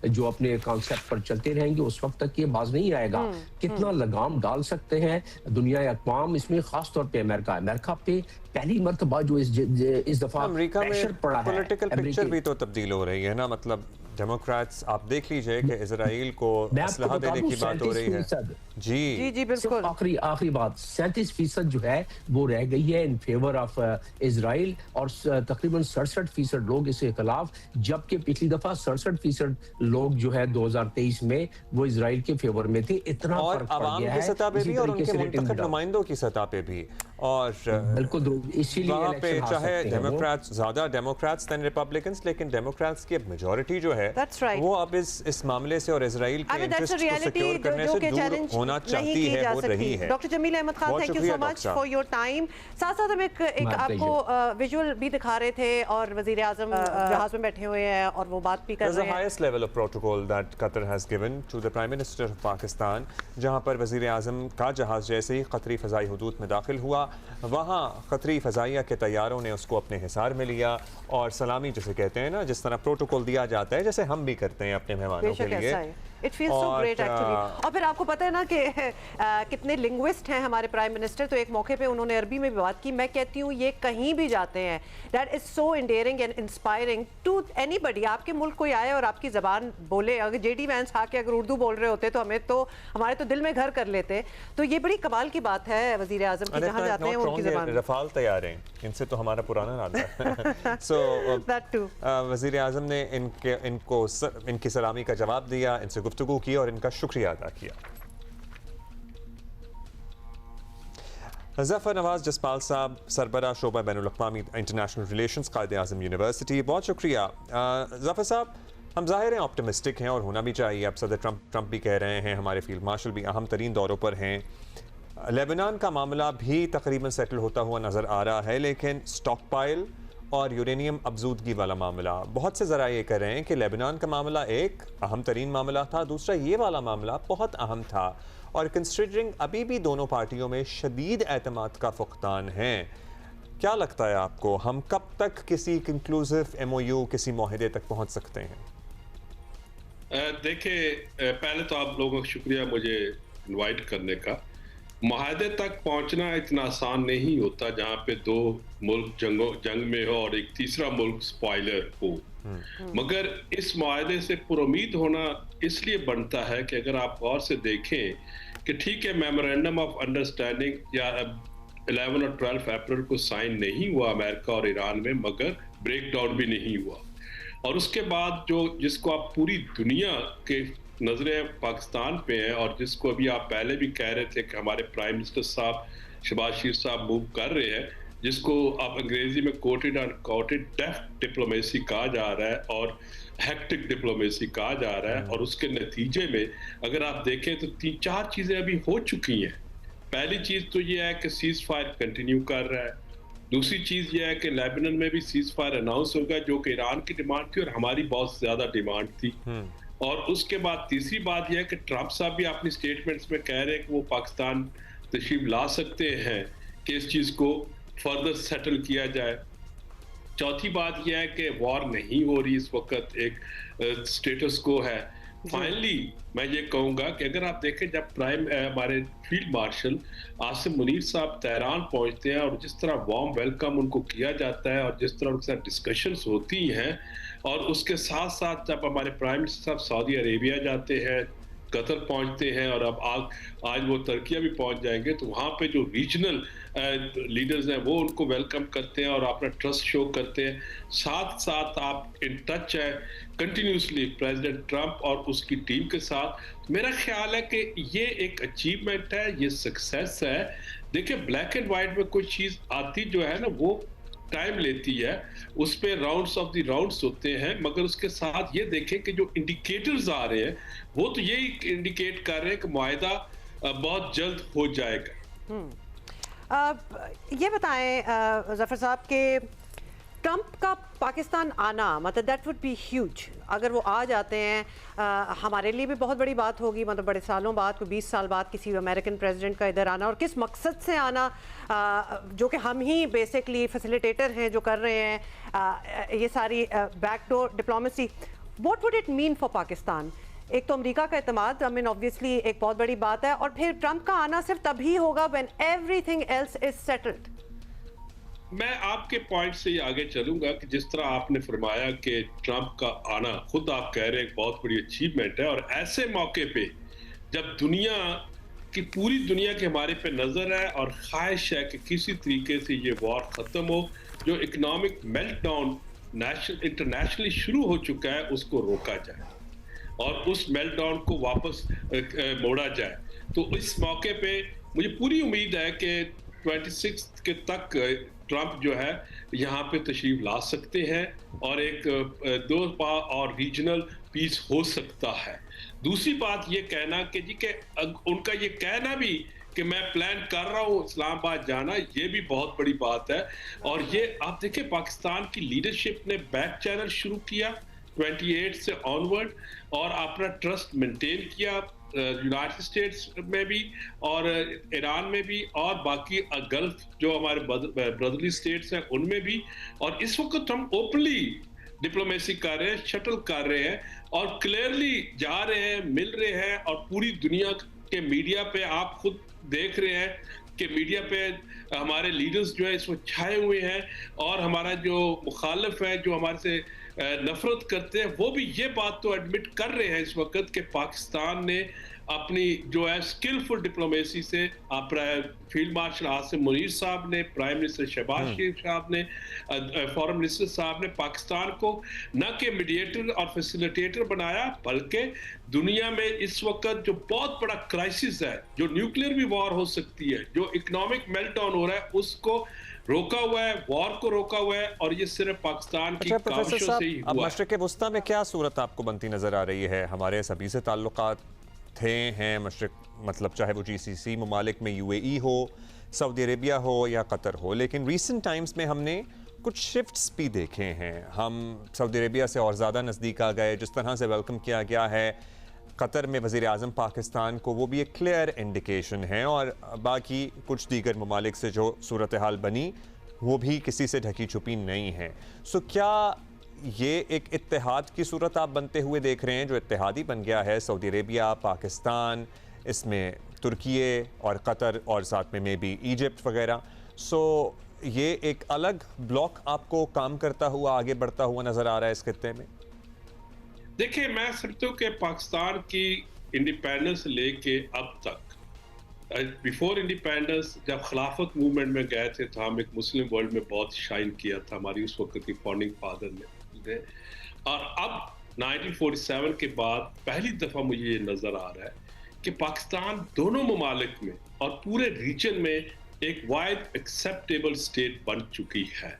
जो अपने कॉन्सेप्ट पर चलते रहेंगे, उस वक्त तक ये बाज नहीं आएगा। कितना लगाम डाल सकते हैं दुनिया अक़वाम, इसमें खास तौर पे अमेरिका पे पहली मर्तबा जो इस दफा अमेरिका प्रेशर पड़ा है। पॉलिटिकल पिक्चर भी तो तब्दील हो रही है ना, मतलब डेमोक्रेट्स आप देख लीजिए कि इजराइल को असलहा देने की बात हो रही है। जी जी बिल्कुल। आखिरी बात 37% जो है वो रह गई है इन फेवर ऑफ इजराइल और तकरीबन 67% लोग इसके खिलाफ, जबकि पिछली दफा 67% लोग जो है 2023 में वो इजराइल के फेवर में थे। इतना और फर्क पड़ आवाम गया की है सतह पे इसी भी और तरीके उनके से मुंतखब नुमाइंदों की सतह पे भी, और बिल्कुल इसीलिए वहाँ पे इलेक्शन हार चाहे सकते हैं वो। डेमोक्रेट्स ज्यादा डेमोक्रेट्स देन रिपब्लिकन्स, लेकिन डेमोक्रेट्स की मेजॉरिटी जो है वो अब इस मामले से और इजराइल के इंटरेस्ट को सिक्योर करने से दूर होना चाहती है, वो रही है। Doctor Jameel Ahmed Khan, thank you so much for your time. साथ साथ हम एक आपको विजुअल भी दिखा रहे थे और वजीर आजम जहाज में बैठे हुए हैं और वो बात भी कर रहे हैं। Highest level of protocol that Qatar has given to the prime minister of Pakistan, जहां पर वजीर आजम का जहाज जैसे ही कतरी फ़ज़ाई हुदूद में दाखिल हुआ, वहाँ कतरी फ़ज़ाइया के तैयारों ने उसको अपने हिसार में लिया और सलामी जिसे कहते हैं ना, जिस तरह प्रोटोकॉल दिया जाता है, जैसे हम भी करते हैं अपने मेहमानों के लिए। It feels so great actually। और फिर आपको पता है ना कि कितने लिंग्विस्ट हैं हमारे प्राइम मिनिस्टर, तो एक मौके पे उन्होंने अरबी में भी बात की। मैं कहती हूँ ये कहीं भी जाते हैं, that is so endearing and inspiring to anybody. आपके मुल्क कोई आए और आपकी जबान बोले, अगर जेडी वैंस आके अगर उर्दू बोल रहे होते तो हमारे तो दिल में घर कर लेते। तो ये बड़ी कमाल की बात है वजीर आजम की, जहाँ जाते हैं उनकी जबान। रफाल तैयार हैं, इनसे तो हमारा पुराना नाता है। सो वजीर आजम ने इनकी सलामी का जवाब दिया, इनसे गुफ्तगू की और इनका शुक्रिया अदा किया। ज़फ़र नवाज़ जसपाल साहब, सरबरा शोबा बैनुल अक़वामी इंटरनेशनल रिलेशंस, कायदे आज़म यूनिवर्सिटी, बहुत शुक्रिया। ज़फ़र साहब, हम ज़ाहिर हैं ऑप्टिमिस्टिक हैं और होना भी चाहिए। अब सदर ट्रंप भी कह रहे हैं, हमारे फील्ड मार्शल भी अहम तरीन दौरों पर हैं। लेबनान का मामला भी तकरीबन सेटल होता हुआ नज़र आ रहा है, लेकिन स्टॉक पाइल और यूरेनियम अफजूदगी वाला मामला, बहुत से ज़रा ये कह रहे हैं कि लेबनान का मामला एक अहम तरीन मामला था, दूसरा ये वाला मामला बहुत अहम था, और कंसिडरिंग अभी भी दोनों पार्टियों में शदीद एतमाद का फुक़दान है। क्या लगता है आपको, हम कब तक किसी कंक्लूसिव MOU, किसी मुआहदे तक पहुँच सकते हैं? देखिए, पहले तो आप लोगों का शुक्रिया मुझे इनवाइट करने का। मुआहदे तक पहुंचना इतना आसान नहीं होता जहां पे दो मुल्क जंग में हो और एक तीसरा मुल्क स्पॉइलर हो, मगर इस मुआहदे से पुरुमीद होना इसलिए बनता है कि अगर आप गौर से देखें कि ठीक है, मेमोरेंडम ऑफ अंडरस्टैंडिंग या 11 और 12 अप्रैल को साइन नहीं हुआ अमेरिका और ईरान में, मगर ब्रेक डाउन भी नहीं हुआ। और उसके बाद जिसको आप पूरी दुनिया के नजरें पाकिस्तान पे हैं और जिसको अभी आप पहले भी कह रहे थे कि हमारे प्राइम मिनिस्टर साहब शहबाज शरीफ साहब मूव कर रहे हैं, जिसको आप अंग्रेजी में कोटेड एंड कोटेड डेफ्ट डिप्लोमेसी कहा जा रहा है और हेक्टिक डिप्लोमेसी कहा जा रहा है। और उसके नतीजे में अगर आप देखें तो 3-4 चीज़ें अभी हो चुकी हैं। पहली चीज़ तो ये है कि सीज फायर कंटिन्यू कर रहा है। दूसरी चीज़ ये है कि लेबनान में भी सीज फायर अनाउंस होगा, जो कि ईरान की डिमांड थी और हमारी बहुत ज़्यादा डिमांड थी। और उसके बाद तीसरी बात यह है कि ट्रंप साहब भी अपनी स्टेटमेंट्स में कह रहे हैं कि वो पाकिस्तान तशरीफ ला सकते हैं कि इस चीज़ को फर्दर सेटल किया जाए। चौथी बात यह है कि वॉर नहीं हो रही इस वक्त, एक स्टेटस को है। फाइनली मैं ये कहूँगा कि अगर आप देखें, जब हमारे फील्ड मार्शल आसिम मुनीर साहब तेहरान पहुँचते हैं और जिस तरह वार्म वेलकम उनको किया जाता है और जिस तरह उनके साथ डिस्कशंस होती हैं, और उसके साथ साथ जब हमारे प्राइम मिनिस्टर साहब सऊदी अरेबिया जाते हैं, कतर पहुंचते हैं और अब आज वो तुर्किया भी पहुंच जाएंगे, तो वहाँ पे जो रीजनल लीडर्स हैं वो उनको वेलकम करते हैं और अपना ट्रस्ट शो करते हैं। साथ साथ आप इन टच है कंटिन्यूसली प्रेसिडेंट ट्रंप और उसकी टीम के साथ। मेरा ख्याल है कि ये एक अचीवमेंट है, ये सक्सेस है देखिए ब्लैक एंड व्हाइट में कोई चीज आती जो है ना वो टाइम लेती है, उस पे राउंड्स ऑफ द राउंड्स होते हैं, मगर उसके साथ ये देखें कि जो इंडिकेटर्स आ रहे हैं वो तो यही इंडिकेट कर रहे हैं कि मुआहदा बहुत जल्द हो जाएगा। ये बताएं जफर साहब के ट्रंप का पाकिस्तान आना, मतलब दैट वुड बी ह्यूज। अगर वो आ जाते हैं हमारे लिए भी बहुत बड़ी बात होगी, मतलब बड़े सालों बाद, कोई 20 साल बाद किसी अमेरिकन प्रेसिडेंट का इधर आना, और किस मकसद से आना, जो कि हम ही बेसिकली फैसिलिटेटर हैं जो कर रहे हैं ये सारी backdoor diplomacy. What would it mean for Pakistan? एक तो अमेरिका का एतमाद, आई मीन ऑब्वियसली एक बहुत बड़ी बात है, और फिर ट्रंप का आना सिर्फ तभी होगा when everything else is settled. मैं आपके पॉइंट से आगे चलूंगा कि जिस तरह आपने फरमाया कि ट्रंप का आना, खुद आप कह रहे हैं एक बहुत बड़ी अचीवमेंट है, और ऐसे मौके पे जब दुनिया की पूरी दुनिया के हमारे पे नजर है और ख्वाहिश है कि किसी तरीके से ये वॉर खत्म हो, जो इकोनॉमिक मेल्टडाउन इंटरनेशनली शुरू हो चुका है उसको रोका जाए और उस मेल्टडाउन को वापस मोड़ा जाए। तो इस मौके पे मुझे पूरी उम्मीद है कि 26 के तक ट्रंप जो है यहाँ पे तशरीफ ला सकते हैं और एक दो और रीजनल पीस हो सकता है। दूसरी बात ये कहना कि जी के उनका ये कहना भी कि मैं प्लान कर रहा हूँ इस्लामाबाद जाना, ये भी बहुत बड़ी बात है। और ये आप देखें पाकिस्तान की लीडरशिप ने बैक चैनल शुरू किया 28 से ऑनवर्ड और अपना ट्रस्ट मेंटेन किया यूनाइटेड स्टेट्स में भी और ईरान में भी और बाकी गल्फ जो हमारे ब्रदरली स्टेट्स हैं उनमें भी। और इस वक्त हम ओपनली डिप्लोमेसी कर रहे हैं, शटल कर रहे हैं और क्लियरली जा रहे हैं, मिल रहे हैं। और पूरी दुनिया के मीडिया पे आप खुद देख रहे हैं कि मीडिया पे हमारे लीडर्स जो है इसमें छाए हुए हैं और हमारा जो मुखालिफ है, जो हमारे से नफरत करते हैं, वो भी ये बात तो एडमिट कर रहे हैं इस वक्त कि पाकिस्तान ने अपनी जो है स्किलफुल डिप्लोमेसी से फील्ड मार्शल आसिम मुनीर साहब ने, प्राइम मिनिस्टर शहबाज शरीफ साहब ने, फॉरेन मिनिस्टर साहब ने पाकिस्तान को न कि मीडिएटर और फैसिलिटेटर बनाया, बल्कि दुनिया में इस वक्त जो बहुत बड़ा क्राइसिस है, जो न्यूक्लियर भी वॉर हो सकती है, जो इकोनॉमिक मेल्टडाउन हो रहा है, उसको रोका हुआ है, वॉर को रोका हुआ है। और ये सिर्फ पाकिस्तान की काविशों से ही हुआ। अब मशरिक़ वुस्ता में क्या सूरत आपको बनती नजर आ रही है? हमारे सभी से ताल्लुकात थे हैं मशरिक़, मतलब चाहे वो GCC ममालिक में UAE हो, सऊदी अरेबिया हो या कतर हो, लेकिन रीसेंट टाइम्स में हमने कुछ शिफ्ट्स भी देखे हैं। हम सऊदी अरेबिया से और ज़्यादा नज़दीक आ गए, जिस तरह से वेलकम किया गया है कतर में वज़ीर आज़म पाकिस्तान को, वो भी एक क्लियर इंडिकेशन है। और बाकी कुछ दीगर ममालिक से जो सूरत हाल बनी वो भी किसी से ढकी छुपी नहीं है। सो क्या ये एक इत्तेहाद की सूरत आप बनते हुए देख रहे हैं, जो इत्तेहादी बन गया है सऊदी अरेबिया, पाकिस्तान, इसमें तुर्किये और कतर और साथ में भी इजिप्ट वगैरह। सो ये एक अलग ब्लॉक आपको काम करता हुआ, आगे बढ़ता हुआ नज़र आ रहा है इस खित्ते में? देखिए, मैं समझता हूँ कि पाकिस्तान की इंडिपेंडेंस लेके अब तक, बिफोर इंडिपेंडेंस जब खिलाफत मूवमेंट में गए थे तो हम एक मुस्लिम वर्ल्ड में बहुत शाइन किया था, हमारी उस वक्त की फाउंडिंग फादर ने। और अब 1947 के बाद पहली दफ़ा मुझे ये नज़र आ रहा है कि पाकिस्तान दोनों ममालिक में और पूरे रीजन में एक वाइड एक्सेप्टेबल स्टेट बन चुकी है।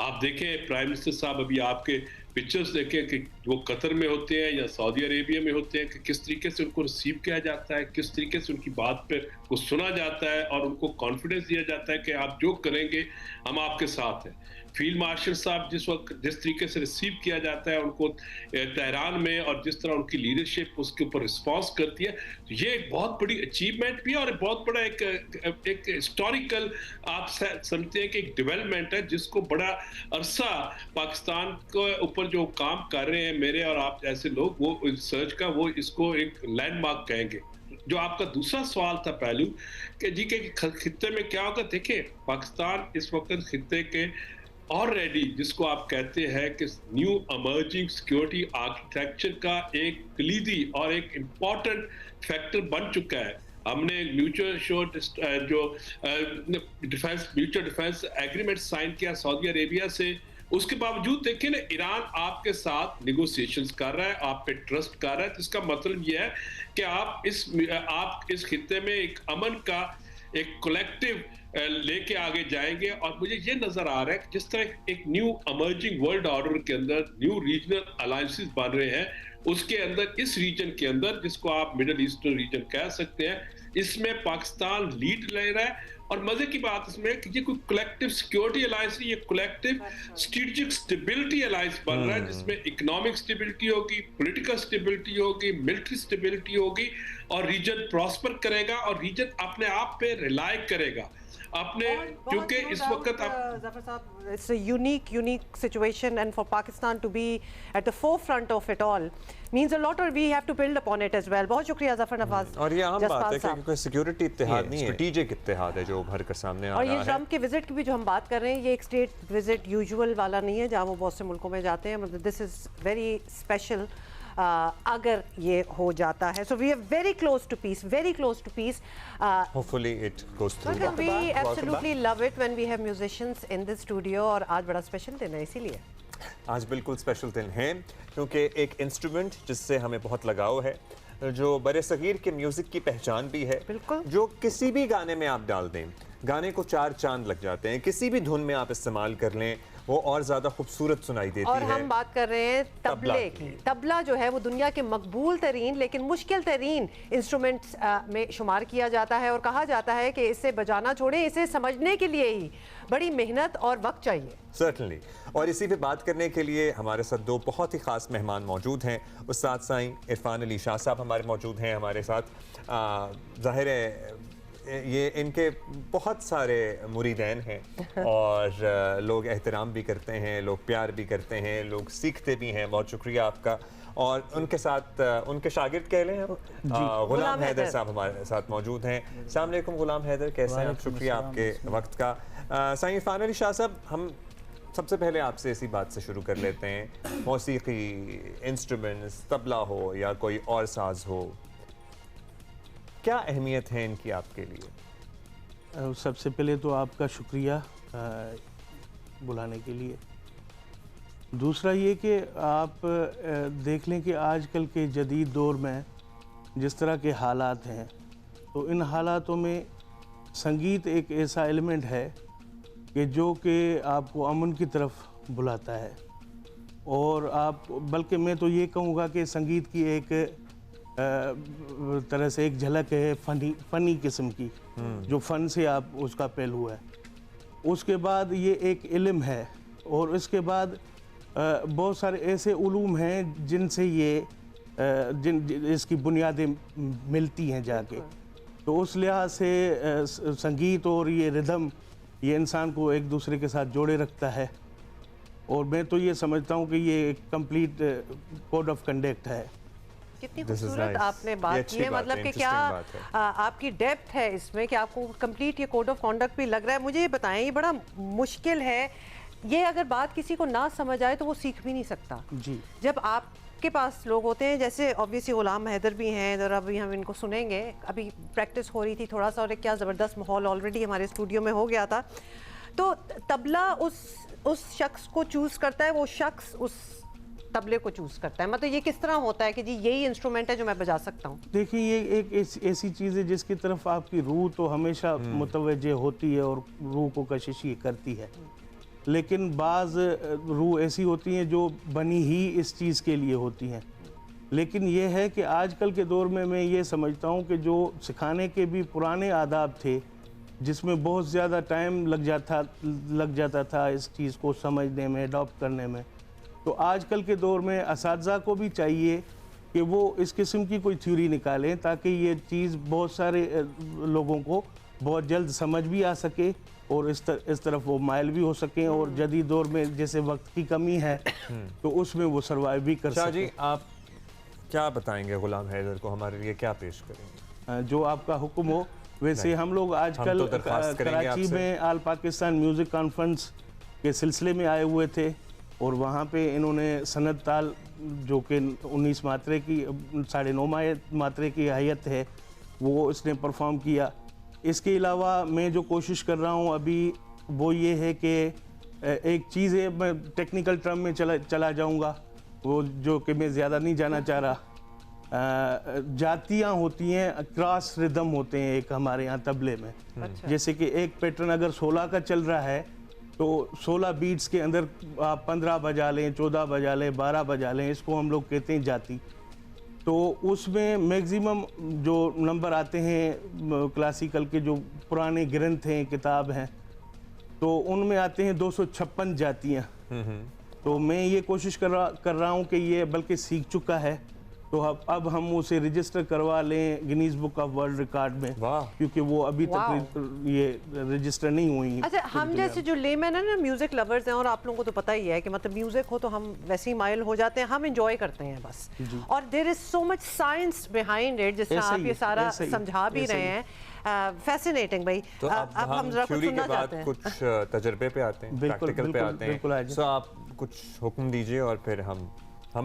आप देखें प्राइम मिनिस्टर साहब, अभी आपके पिक्चर्स देखें कि वो कतर में होते हैं या सऊदी अरेबिया में होते हैं, कि किस तरीके से उनको रिसीव किया जाता है, किस तरीके से उनकी बात पे को सुना जाता है और उनको कॉन्फिडेंस दिया जाता है कि आप जो करेंगे हम आपके साथ हैं। फील्ड मार्शल साहब जिस तरीके से रिसीव किया जाता है उनको तेहरान में, और जिस तरह उनकी लीडरशिप उसके ऊपर रिस्पॉन्स करती है, तो ये एक बहुत बड़ी अचीवमेंट भी है और बहुत बड़ा एक हिस्टोरिकल आप समझते हैं कि एक डेवलपमेंट है, जिसको बड़ा अरसा पाकिस्तान के ऊपर जो काम कर रहे हैं मेरे और आप जैसे लोग, वो रिसर्च का वो इसको एक लैंडमार्क कहेंगे। जो आपका दूसरा सवाल था पहलू कि जी के खित्ते में क्या होगा, देखिए पाकिस्तान इस वक्त खित्ते के ऑलरेडी जिसको आप कहते हैं कि न्यू इमर्जिंग सिक्योरिटी आर्किटेक्चर का एक कलीदी और एक इम्पॉर्टेंट फैक्टर बन चुका है। हमने म्यूचुअल डिफेंस एग्रीमेंट साइन किया सऊदी अरेबिया से, उसके बावजूद देखिए ना ईरान आपके साथ निगोशिएशंस कर रहा है, आप पे ट्रस्ट कर रहा है। तो इसका मतलब यह है कि आप इस खित्ते में एक अमन का एक कलेक्टिव लेके आगे जाएंगे। और मुझे ये नजर आ रहा है कि जिस तरह एक न्यू अमर्जिंग वर्ल्ड ऑर्डर के अंदर न्यू रीजनल अलायंसेस बन रहे हैं, उसके अंदर इस रीजन के अंदर, जिसको आप मिडिल ईस्टर्न रीजन कह सकते हैं, इसमें पाकिस्तान लीड ले रहा है। और मजे की बात इसमें कि ये कोई कलेक्टिव सिक्योरिटी अलायंस नहीं, ये कलेक्टिव स्ट्रेटेजिक स्टेबिलिटी अलायंस बन रहा है, जिसमें इकोनॉमिक स्टेबिलिटी होगी, पॉलिटिकल स्टेबिलिटी होगी, मिलिट्री स्टेबिलिटी होगी, और रीजन प्रॉस्पर करेगा और रीजन अपने आप पे रिलाय करेगा अपने, क्योंकि इस वक्त Zafar साहब, it's a unique situation, and for Pakistan to be at the forefront of it all means a lot, or we have to build upon it as well. बहुत शुक्रिया ज़फर नवाज। और ये आम बात है कि कोई सिक्योरिटी इत्तेहाद नहीं है, स्ट्रेटेजिक इत्तेहाद है जो उभर कर सामने आ रहा है। और ये ट्रम्प के विजिट की भी जो हम बात कर रहे हैं, ये एक स्टेट विजिट यूजुअल वाला नहीं है जहाँ वो बहुत से मुल्कों में जाते हैं, मतलब दिस इज़ वेरी स्पेशल अगर ये हो जाता है। So we are very close to peace, very close to peace. Hopefully it goes through. We absolutely love it when we have musicians in the studio, और आज बड़ा स्पेशल दिन है इसीलिए। आज बिल्कुल स्पेशल दिन है क्योंकि एक इंस्ट्रूमेंट जिससे हमें बहुत लगाव है, जो बड़े सगीर के म्यूजिक की पहचान भी है, जो किसी भी गाने में आप डाल दें, गाने को 4 चांद लग जाते हैं, किसी भी धुन में आप इस्तेमाल कर लें वो और ज्यादा खूबसूरत सुनाई देती और है। हम बात कर रहे हैं तबले की। तबला जो है वो दुनिया के मकबूल तरीन लेकिन मुश्किल तरीन इंस्ट्रूमेंट्स में शुमार किया जाता है, और कहा जाता है कि इसे बजाना छोड़े, इसे समझने के लिए ही बड़ी मेहनत और वक्त चाहिए। सर्टनली। और इसी पे बात करने के लिए हमारे साथ 2 बहुत ही ख़ास मेहमान मौजूद हैं। उस्ताद साईं इरफान अली शाह साहब हमारे मौजूद हैं हमारे साथ। ज़ाहिर है ये इनके बहुत सारे मुरीदैन हैं और लोग एहतराम भी करते हैं, लोग प्यार भी करते हैं, लोग सीखते भी हैं। बहुत शुक्रिया आपका। और उनके साथ उनके शागिर्द कह लें गुलाम हैदर साहब हमारे साथ मौजूद हैं। अस्सलाम वालेकुम गुलाम हैदर, कैसे हैं? शुक्रिया आपके वक्त का। साईं इरफान अली शाह साहब, हम सबसे पहले आपसे इसी बात से शुरू कर लेते हैं, मौसीकी इंस्ट्रूमेंट्स, तबला हो या कोई और साज हो, क्या अहमियत है इनकी आपके लिए? सबसे पहले तो आपका शुक्रिया बुलाने के लिए। दूसरा ये कि आप देख लें कि आजकल के जदीद दौर में जिस तरह के हालात हैं, तो इन हालातों में संगीत एक ऐसा एलिमेंट है कि जो कि आपको अमन की तरफ बुलाता है। और आप, बल्कि मैं तो ये कहूँगा कि संगीत की एक तरह से एक झलक है फ़नी किस्म की, जो फ़न से आप उसका पहलू है। उसके बाद ये एक इल्म है, और इसके बाद बहुत सारे ऐसे उलूम हैं जिनसे ये इसकी बुनियादें मिलती हैं जाके। तो उस लिहाज से संगीत और ये रिदम ये इंसान को एक दूसरे के साथ जोड़े रखता है, और मैं तो ये समझता हूँ कि ये एक कंप्लीट कोड ऑफ कंडक्ट है। कितनी खूबसूरत आपने बात की है, मतलब कि क्या आपकी डेप्थ है इसमें कि आपको कंप्लीट ये कोड ऑफ कॉन्डक्ट भी लग रहा है। मुझे ये बताएं, ये बड़ा मुश्किल है, ये अगर बात किसी को ना समझ आए तो वो सीख भी नहीं सकता जी। जब आपके पास लोग होते हैं, जैसे ऑब्वियसली गुलाम हैदर भी हैं, और अभी हम इनको सुनेंगे, अभी प्रैक्टिस हो रही थी थोड़ा सा, और क्या ज़बरदस्त माहौल ऑलरेडी हमारे स्टूडियो में हो गया था। तो तबला उस शख्स को चूज़ करता है, वो शख्स उस तबले को चूज करता है, मतलब ये किस तरह होता है कि जी यही इंस्ट्रूमेंट है जो मैं बजा सकता हूँ? देखिए, ये एक ऐसी चीज़ है जिसकी तरफ आपकी रूह तो हमेशा मुतवज्जे होती है और रूह को कशिश ये करती है, लेकिन बाज़ रूह ऐसी होती हैं जो बनी ही इस चीज़ के लिए होती हैं। लेकिन ये है कि आजकल के दौर में मैं ये समझता हूँ कि जो सिखाने के भी पुराने आदाब थे, जिसमें बहुत ज़्यादा टाइम लग जाता था इस चीज़ को समझने में, अडॉप्ट करने में, तो आजकल के दौर में असातिज़ा को भी चाहिए कि वो इस किस्म की कोई थ्योरी निकालें ताकि ये चीज़ बहुत सारे लोगों को बहुत जल्द समझ भी आ सके और इस तरफ वो माइल भी हो सकें, और जदीद दौर में जैसे वक्त की कमी है तो उसमें वो सर्वाइव भी कर सकें। जी, आप क्या बताएंगे गुलाम हैदर को, हमारे लिए क्या पेश करेंगे? जो आपका हुक्म हो। वैसे हम लोग आजकल कराची में आल पाकिस्तान म्यूज़िक कॉन्फ्रेंस के सिलसिले में आए हुए थे, और वहाँ पे इन्होंने सनद ताल जो कि 19 मात्रे की 9.5 मात्रे की हैयत है वो इसने परफॉर्म किया। इसके अलावा मैं जो कोशिश कर रहा हूँ अभी वो ये है कि एक चीज़ है, मैं टेक्निकल टर्म में चला जाऊँगा, वो जो कि मैं ज़्यादा नहीं जाना चाह रहा, जातियाँ होती हैं, क्रॉस रिदम होते हैं एक हमारे यहाँ तबले में। अच्छा। जैसे कि एक पैटर्न अगर 16 का चल रहा है तो 16 बीट्स के अंदर आप 15 बजा लें, 14 बजा लें, 12 बजा लें, इसको हम लोग कहते हैं जाति। तो उसमें मैक्सिमम जो नंबर आते हैं क्लासिकल के जो पुराने ग्रंथ हैं, किताब हैं, तो उनमें आते हैं 256 जातियाँ। तो मैं ये कोशिश कर रहा हूँ कि ये बल्कि सीख चुका है, तो अब हम उसे रजिस्टर करवा लें Guinness book of world record में, क्योंकि वो अभी तक ये रजिस्टर नहीं हुई। अच्छा, हम जैसे जो लेमैन है ना, म्यूजिक लवर्स हैं, और आप लोगों को तो पता ही है कि मतलब म्यूजिक हो तो हम वैसे ही माइल हो जाते हैं, हम एंजॉय करते हैं बस। और there is so much science behind it, जिस तरह आप ये सारा समझा भी रहे हैं। फैसिनेटिंग भाई। तो अब हम जरा कुछ सुनना चाहते हैं, कुछ तजर्बे पे आते हैं, प्रैक्टिकल पे आते हैं। सो आप कुछ हुक्म दीजिए और फिर हम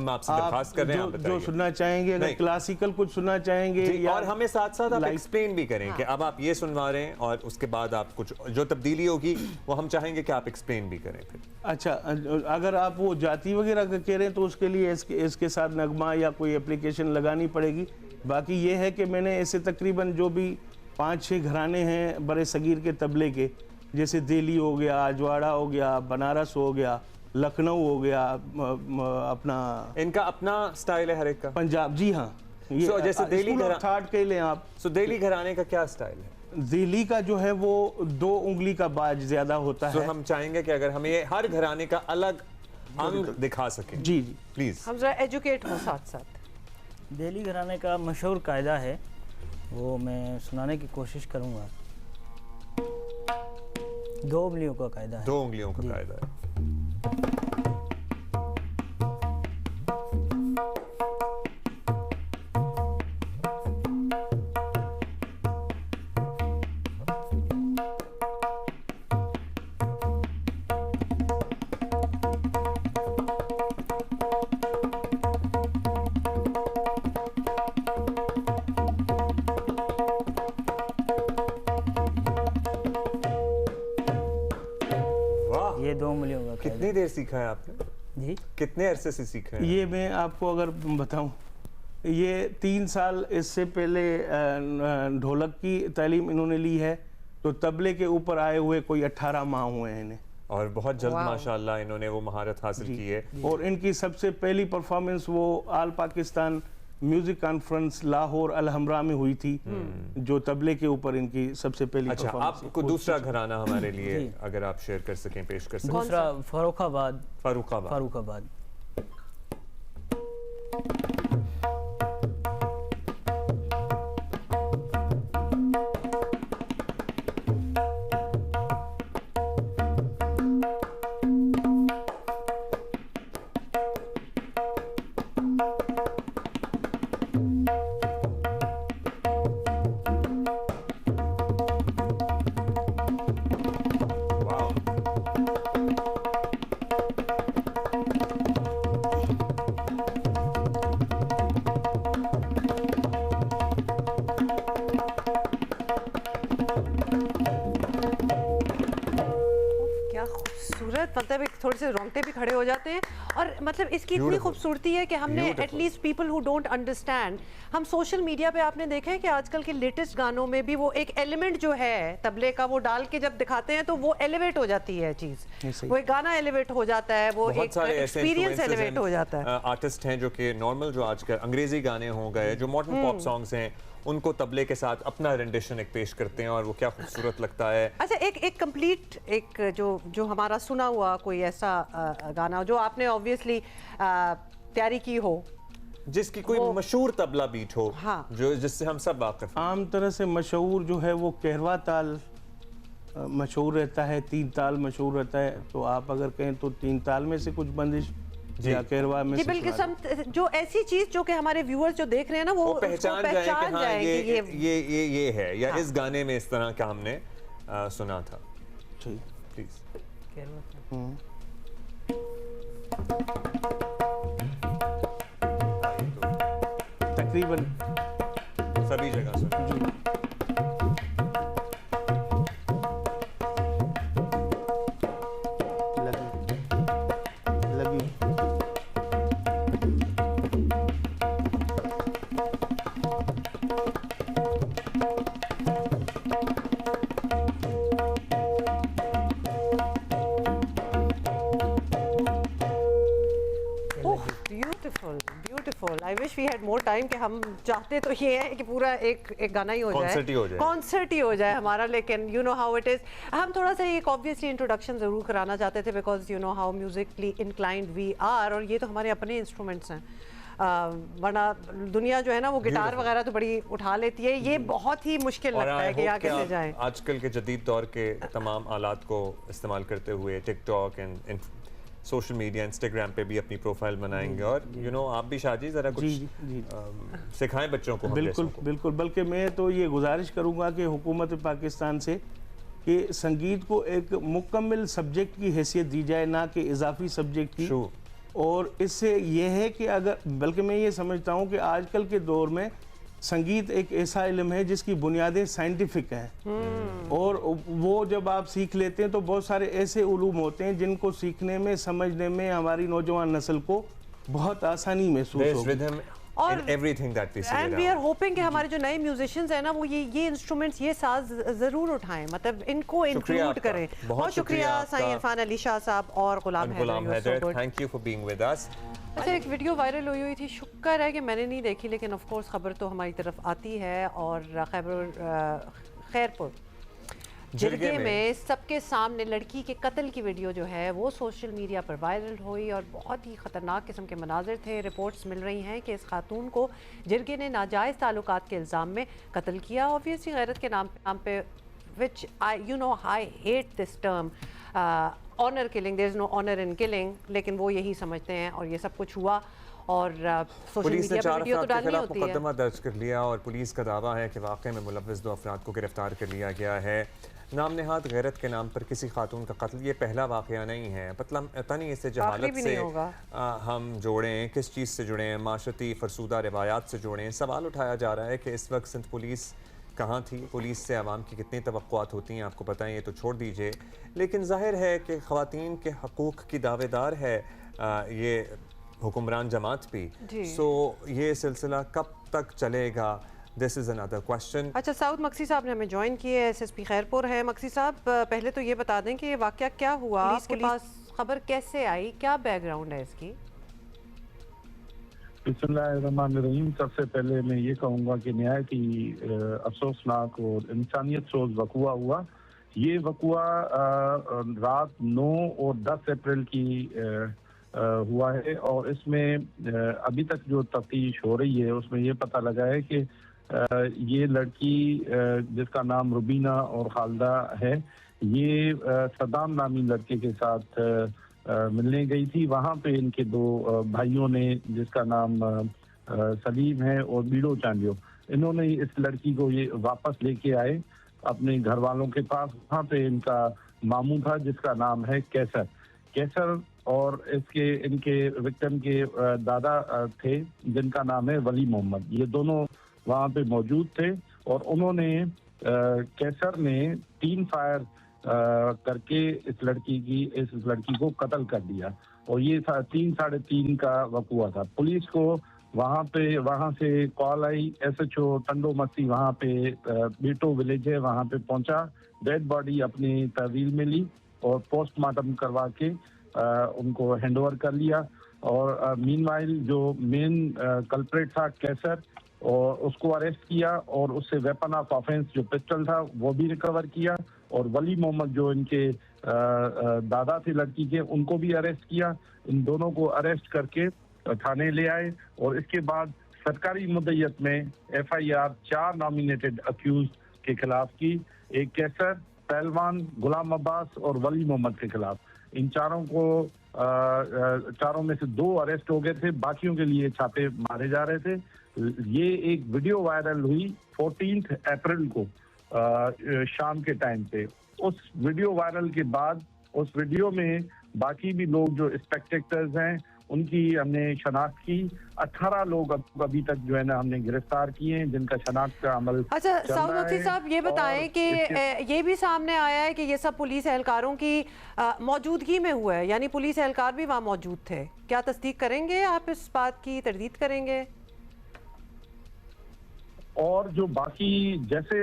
आपसे दरखास्त कर रहे हैं, आप जो सुनना चाहेंगे, अगर क्लासिकल कुछ सुनना चाहेंगे या और हमें साथ साथ आप एक्सप्लेन भी करें कि अब आप ये सुनवा रहे हैं और उसके बाद आप कुछ जो तब्दीली होगी वो हम चाहेंगे कि आप एक्सप्लेन भी करें फिर। अच्छा, अगर आप वो जाति वगैरह का कह रहे हैं तो उसके लिए इसके साथ नगमा या कोई एप्लीकेशन लगानी पड़ेगी। बाकी ये है कि मैंने ऐसे तकरीबन जो भी 5-6 घराने हैं बड़े सगीर के तबले के, जैसे दिल्ली हो गया, अजवाड़ा हो गया, बनारस हो गया, लखनऊ हो गया, अपना इनका अपना स्टाइल है हर एक का। पंजाब, जी हाँ। ये जैसे दिल्ली थाट कह लें आप। दिल्ली घराने का क्या स्टाइल है? दिल्ली का जो है वो 2 उंगली का बाज ज्यादा होता है। हम चाहेंगे कि अगर हमें ये हर घराने का अलग अंग दिखा सकें। जी जी प्लीज, हम जरा एजुकेट हो साथ साथ। दिल्ली घराने का मशहूर कायदा है, वो मैं सुनाने की कोशिश करूंगा। 2 उंगलियों का कायदा है। 2 उंगलियों का कायदा है। ये 2 उंगलियों का। कितनी देर सीखा है आपने? जी, कितने अरसे से सीखा है? ये मैं आपको अगर बताऊं, ये 3 साल इससे पहले ढोलक की तालीम इन्होंने ली है, तो तबले के ऊपर आए हुए कोई 18 माह हुए हैं इन्हें। और बहुत जल्द माशाल्लाह इन्होंने वो महारत हासिल की है। और इनकी सबसे पहली परफॉर्मेंस वो all Pakistan music conference Lahore Alhamra में हुई थी, जो तबले के ऊपर इनकी सबसे पहली। अच्छा, आपको दूसरा घराना हमारे लिए अगर आप शेयर कर सकें, पेश कर सकें। दूसरा फर्रुखाबाद। मतलब थोड़े से रोंगटे भी खड़े हो जाते हैं। और मतलब इसकी इतनी खूबसूरती है कि हमने at least people who don't understand, हम सोशल मीडिया पे आपने देखा है कि आजकल के लेटेस्ट गानों में भी वो एक एलिमेंट जो है तबले का वो डाल के जब दिखाते हैं तो वो एलिवेट हो जाती है चीज़, वो एक गाना एलिवेट हो जाता है, वो एक एक्सपीरियंस एलिवेट हो जाता है। आर्टिस्ट हैं जो कि नॉर्मल जो आजकल अंग्रेजी गाने हो गए, जो मॉडर्न पॉप सॉन्ग्स हैं, उनको तबले के साथ अपना रेंडिशन एक पेश करते हैं और वो क्या खूबसूरत लगता है। अच्छा, एक कंप्लीट एक जो हमारा सुना हुआ कोई ऐसा गाना जो आपने ऑब्वियसली तैयारी की हो, जिसकी कोई मशहूर तबला बीट हो, हाँ, जो जिससे हम सब वाकिफ। आम तरह से मशहूर जो है वो कहरवा ताल मशहूर रहता है, 3 ताल मशहूर रहता है। तो आप अगर कहें तो 3 ताल में से कुछ बंदिश या कहरवा में जी, बिल्कुल जो ऐसी चीज जो कि हमारे व्यूअर्स जो देख रहे हैं ना वो पहचान जाए कि ये है, या इस गाने में इस तरह का हमने सुना था। प्लीज तकरीबन सभी जगह सुना। Wish we had more time कि हम चाहते तो ये है कि पूरा एक गाना ही हो जाए, कॉन्सर्ट ही हो जाए हमारा, लेकिन you know how it is. हम थोड़ा सा एक ऑब्वियसली इंट्रोडक्शन ज़रूर कराना चाहते थे because you know how musically inclined we are, और ये तो हमारे अपने इंस्ट्रूमेंट्स हैं, वरना दुनिया जो है ना वो गिटार वगैरह तो बड़ी उठा लेती है, ये बहुत ही मुश्किल लगता है कि यहाँ कैसे जाएं। आजकल के जदीद दौर के तमाम आलात को इस्तेमाल करते हुए TikTok and social media, Instagram पे भी अपनी प्रोफाइल बनाएंगे, और यू नो आप भी शाजी ज़रा कुछ सिखाएं बच्चों को। बिल्कुल बिल्कुल, बल्कि मैं तो ये गुजारिश करूँगा कि हुकूमत पाकिस्तान से कि संगीत को एक मुकम्मल सब्जेक्ट की हैसियत दी जाए, ना कि इजाफी सब्जेक्ट की। और इससे ये है कि अगर, बल्कि मैं ये समझता हूँ कि आजकल के दौर में संगीत एक ऐसा इल्म है जिसकी बुनियादें साइंटिफिक हैं, और वो जब आप सीख लेते हैं तो बहुत सारे ऐसे उलूम होते हैं जिनको सीखने में, समझने में हमारी नौजवान नस्ल को बहुत आसानी महसूस होगी। और एंड वी आर होपिंग कि हमारे जो नए म्यूजिशियंस हैं ना वो ये इंस्ट्रूमेंट्स, ये साज जरूर उठाएं, मतलब इनको इंक्लूड करें। बहुत शुक्रिया साईं इरफान अली शाह साहब और Ghulam Haider, thank you for being with us. अच्छा, एक वीडियो वायरल हुई थी, शुक्र है कि मैंने नहीं देखी, लेकिन ऑफ कोर्स खबर तो हमारी तरफ आती है, और खैरपुर जिरगे में सबके सामने लड़की के कत्ल की वीडियो जो है वो सोशल मीडिया पर वायरल हुई, और बहुत ही ख़तरनाक किस्म के मनाजिर थे। रिपोर्ट्स मिल रही हैं कि इस खातून को जिरगे ने नाजायज़ ताल्लुकात के इल्ज़ाम में कत्ल किया, ऑब्वियसली गैरत के नाम पे, which I you know I hate this term honour killing, there is no honour in killing, लेकिन वो यही समझते हैं, और ये सब कुछ हुआ। और सोशल मीडिया पर वीडियो तो डालनी होती है। मुकदमा दर्ज कर लिया, और पुलिस का दावा है कि वाक़े में मुलव्विस 2 अफराद को गिरफ्तार कर लिया गया है। नाम नहाद गैरत के नाम पर किसी खातून का कत्ल ये पहला वाक़या नहीं है, मतलब पता नहीं इसे जहालत से हम जोड़ें, किस चीज़ से जुड़ें, माशरती फरसूदा रिवायात से जोड़ें। सवाल उठाया जा रहा है कि इस वक्त सिंध पुलिस कहाँ थी, पुलिस से आवाम की कितनी तवक्कुआत होती हैं आपको पता है, ये तो छोड़ दीजिए, लेकिन जाहिर है कि ख़वातीन के हकूक़ की दावेदार है ये हुक्मरान जमात भी। सो ये सिलसिला कब तक चलेगा, दिस इज़ अनदर क्वेश्चन। अच्छा, साउद मक्सी साहब ने हमें ज्वाइन किए, SSP खैरपुर है। मक्सी साहब, पहले तो ये बता दें कि ये वाक़या क्या हुआ, पुलिस के पास खबर कैसे आई, क्या बैकग्राउंड है इसकी? बिस्मिल्लाहिर्रहमानिर्रहीम। सबसे पहले मैं ये कहूँगा कि नहायत ही अफसोसनाक और इंसानियत सोज वक़ुआ हुआ। ये वक़ुआ रात 9 और 10 अप्रैल की हुआ है, और इसमें अभी तक जो तफ्तीश हो रही है उसमें ये पता लगा है कि ये लड़की जिसका नाम रुबीना और खालदा है, ये सदाम नामी लड़के के साथ मिलने गई थी। वहाँ पे इनके 2 भाइयों ने, जिसका नाम सलीम है और बीड़ो चांडियो, इन्होंने इस लड़की को ये वापस लेके आए अपने घर वालों के पास। वहाँ पे इनका मामू था जिसका नाम है कैसर, और इनके विक्टिम के दादा थे जिनका नाम है वली मोहम्मद। ये दोनों वहाँ पे मौजूद थे, और उन्होंने कैसर ने 3 फायर करके इस लड़की को कत्ल कर दिया, और ये 3 साढ़े 3 का वक़ुआ था। पुलिस को वहाँ से कॉल आई, SHO टंडो मस्ती वहाँ पे बीटो विलेज है, वहाँ पे पहुँचा, डेड बॉडी अपनी तहवील में ली और पोस्टमार्टम करवा के उनको हैंडओवर कर लिया। और मीनवाइल जो मेन कल्प्रेट था कैसर, और उसको अरेस्ट किया, और उससे वेपन ऑफ ऑफेंस जो पिस्टल था वो भी रिकवर किया, और वली मोहम्मद जो इनके दादा थे लड़की के, उनको भी अरेस्ट किया। इन दोनों को अरेस्ट करके थाने ले आए, और इसके बाद सरकारी मुद्दत में FIR 4 नॉमिनेटेड अक्यूज के खिलाफ की, एक कैसर, पहलवान, गुलाम अब्बास और वली मोहम्मद के खिलाफ। इन चारों में से 2 अरेस्ट हो गए थे, बाकियों के लिए छापे मारे जा रहे थे। ये एक वीडियो वायरल हुई 14 अप्रैल को शाम के टाइम पे। उस वीडियो वायरल के बाद उस वीडियो में बाकी भी लोग जो स्पेक्टेटर्स हैं उनकी हमने शनाख्त की। 18 लोग अभी तक जो है ना हमने गिरफ्तार किए हैं, जिनका शनाख्त का अमल। अच्छा, साउद मुफ्ती साहब ये बताएं कि ये भी सामने आया है कि ये सब पुलिस एहलकारों की मौजूदगी में हुआ है, यानी पुलिस एहलकार भी वहाँ मौजूद थे। क्या तस्दीक करेंगे आप, इस बात की तरदीद करेंगे? और जो बाकी जैसे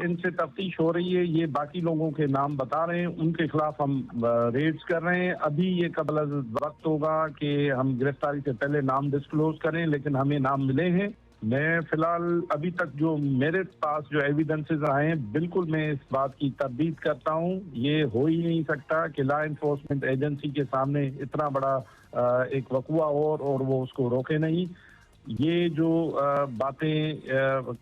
इनसे तफ्तीश हो रही है, ये बाकी लोगों के नाम बता रहे हैं, उनके खिलाफ हम रेड्स कर रहे हैं। अभी ये कबल वक्त होगा कि हम गिरफ्तारी से पहले नाम डिस्क्लोज करें, लेकिन हमें नाम मिले हैं। मैं फिलहाल अभी तक जो मेरे पास जो एविडेंसेस आए हैं, बिल्कुल मैं इस बात की तरदीद करता हूँ। ये हो ही नहीं सकता कि लॉ इन्फोर्समेंट एजेंसी के सामने इतना बड़ा एक वकूआ और वो उसको रोके नहीं। ये जो बातें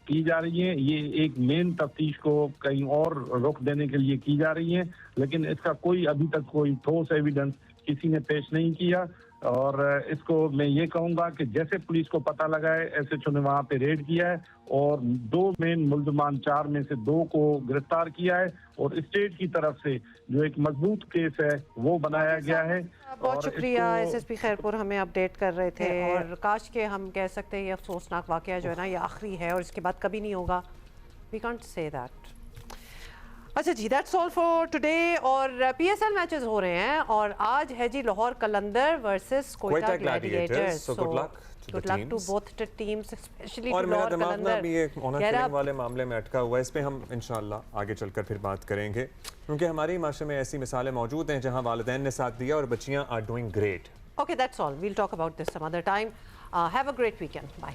की जा रही हैं, ये एक मेन तफ्तीश को कहीं और रुख देने के लिए की जा रही हैं, लेकिन इसका कोई अभी तक कोई ठोस एविडेंस किसी ने पेश नहीं किया। और इसको मैं ये कहूँगा कि जैसे पुलिस को पता लगा है, एसएचओ ने वहाँ पे रेड किया है और 2 मेन मुल्ज़मान 4 में से 2 को गिरफ्तार किया है और स्टेट की तरफ से जो एक मजबूत केस है वो बनाया गया है। बहुत शुक्रिया एसएसपी खैरपुर, हमें अपडेट कर रहे थे। और काश के हम कह सकते हैं ये अफसोसनाक वाकया जो है ना, ये आखिरी है और इसके बाद कभी नहीं होगा। We can't say that. अच्छा जी, दैट्स ऑल फॉर टुडे। और पीएसएल मैचेस हो रहे हैं और आज है जी Lahore Qalandar versus Quetta Gladiators. So good luck to both the teams, specially और मेरा दिमाग ना अभी एक ऑनर किलिंग वाले मामले में अटका हुआ है। इस पे हम इंशाल्लाह आगे चलकर फिर बात करेंगे, क्योंकि हमारे माशरे में ऐसी मिसालें मौजूद हैं जहां वालिदैन ने साथ दिया और बच्चियां are doing great. Okay, that's all, we'll talk about this some other time. Have a great weekend, bye.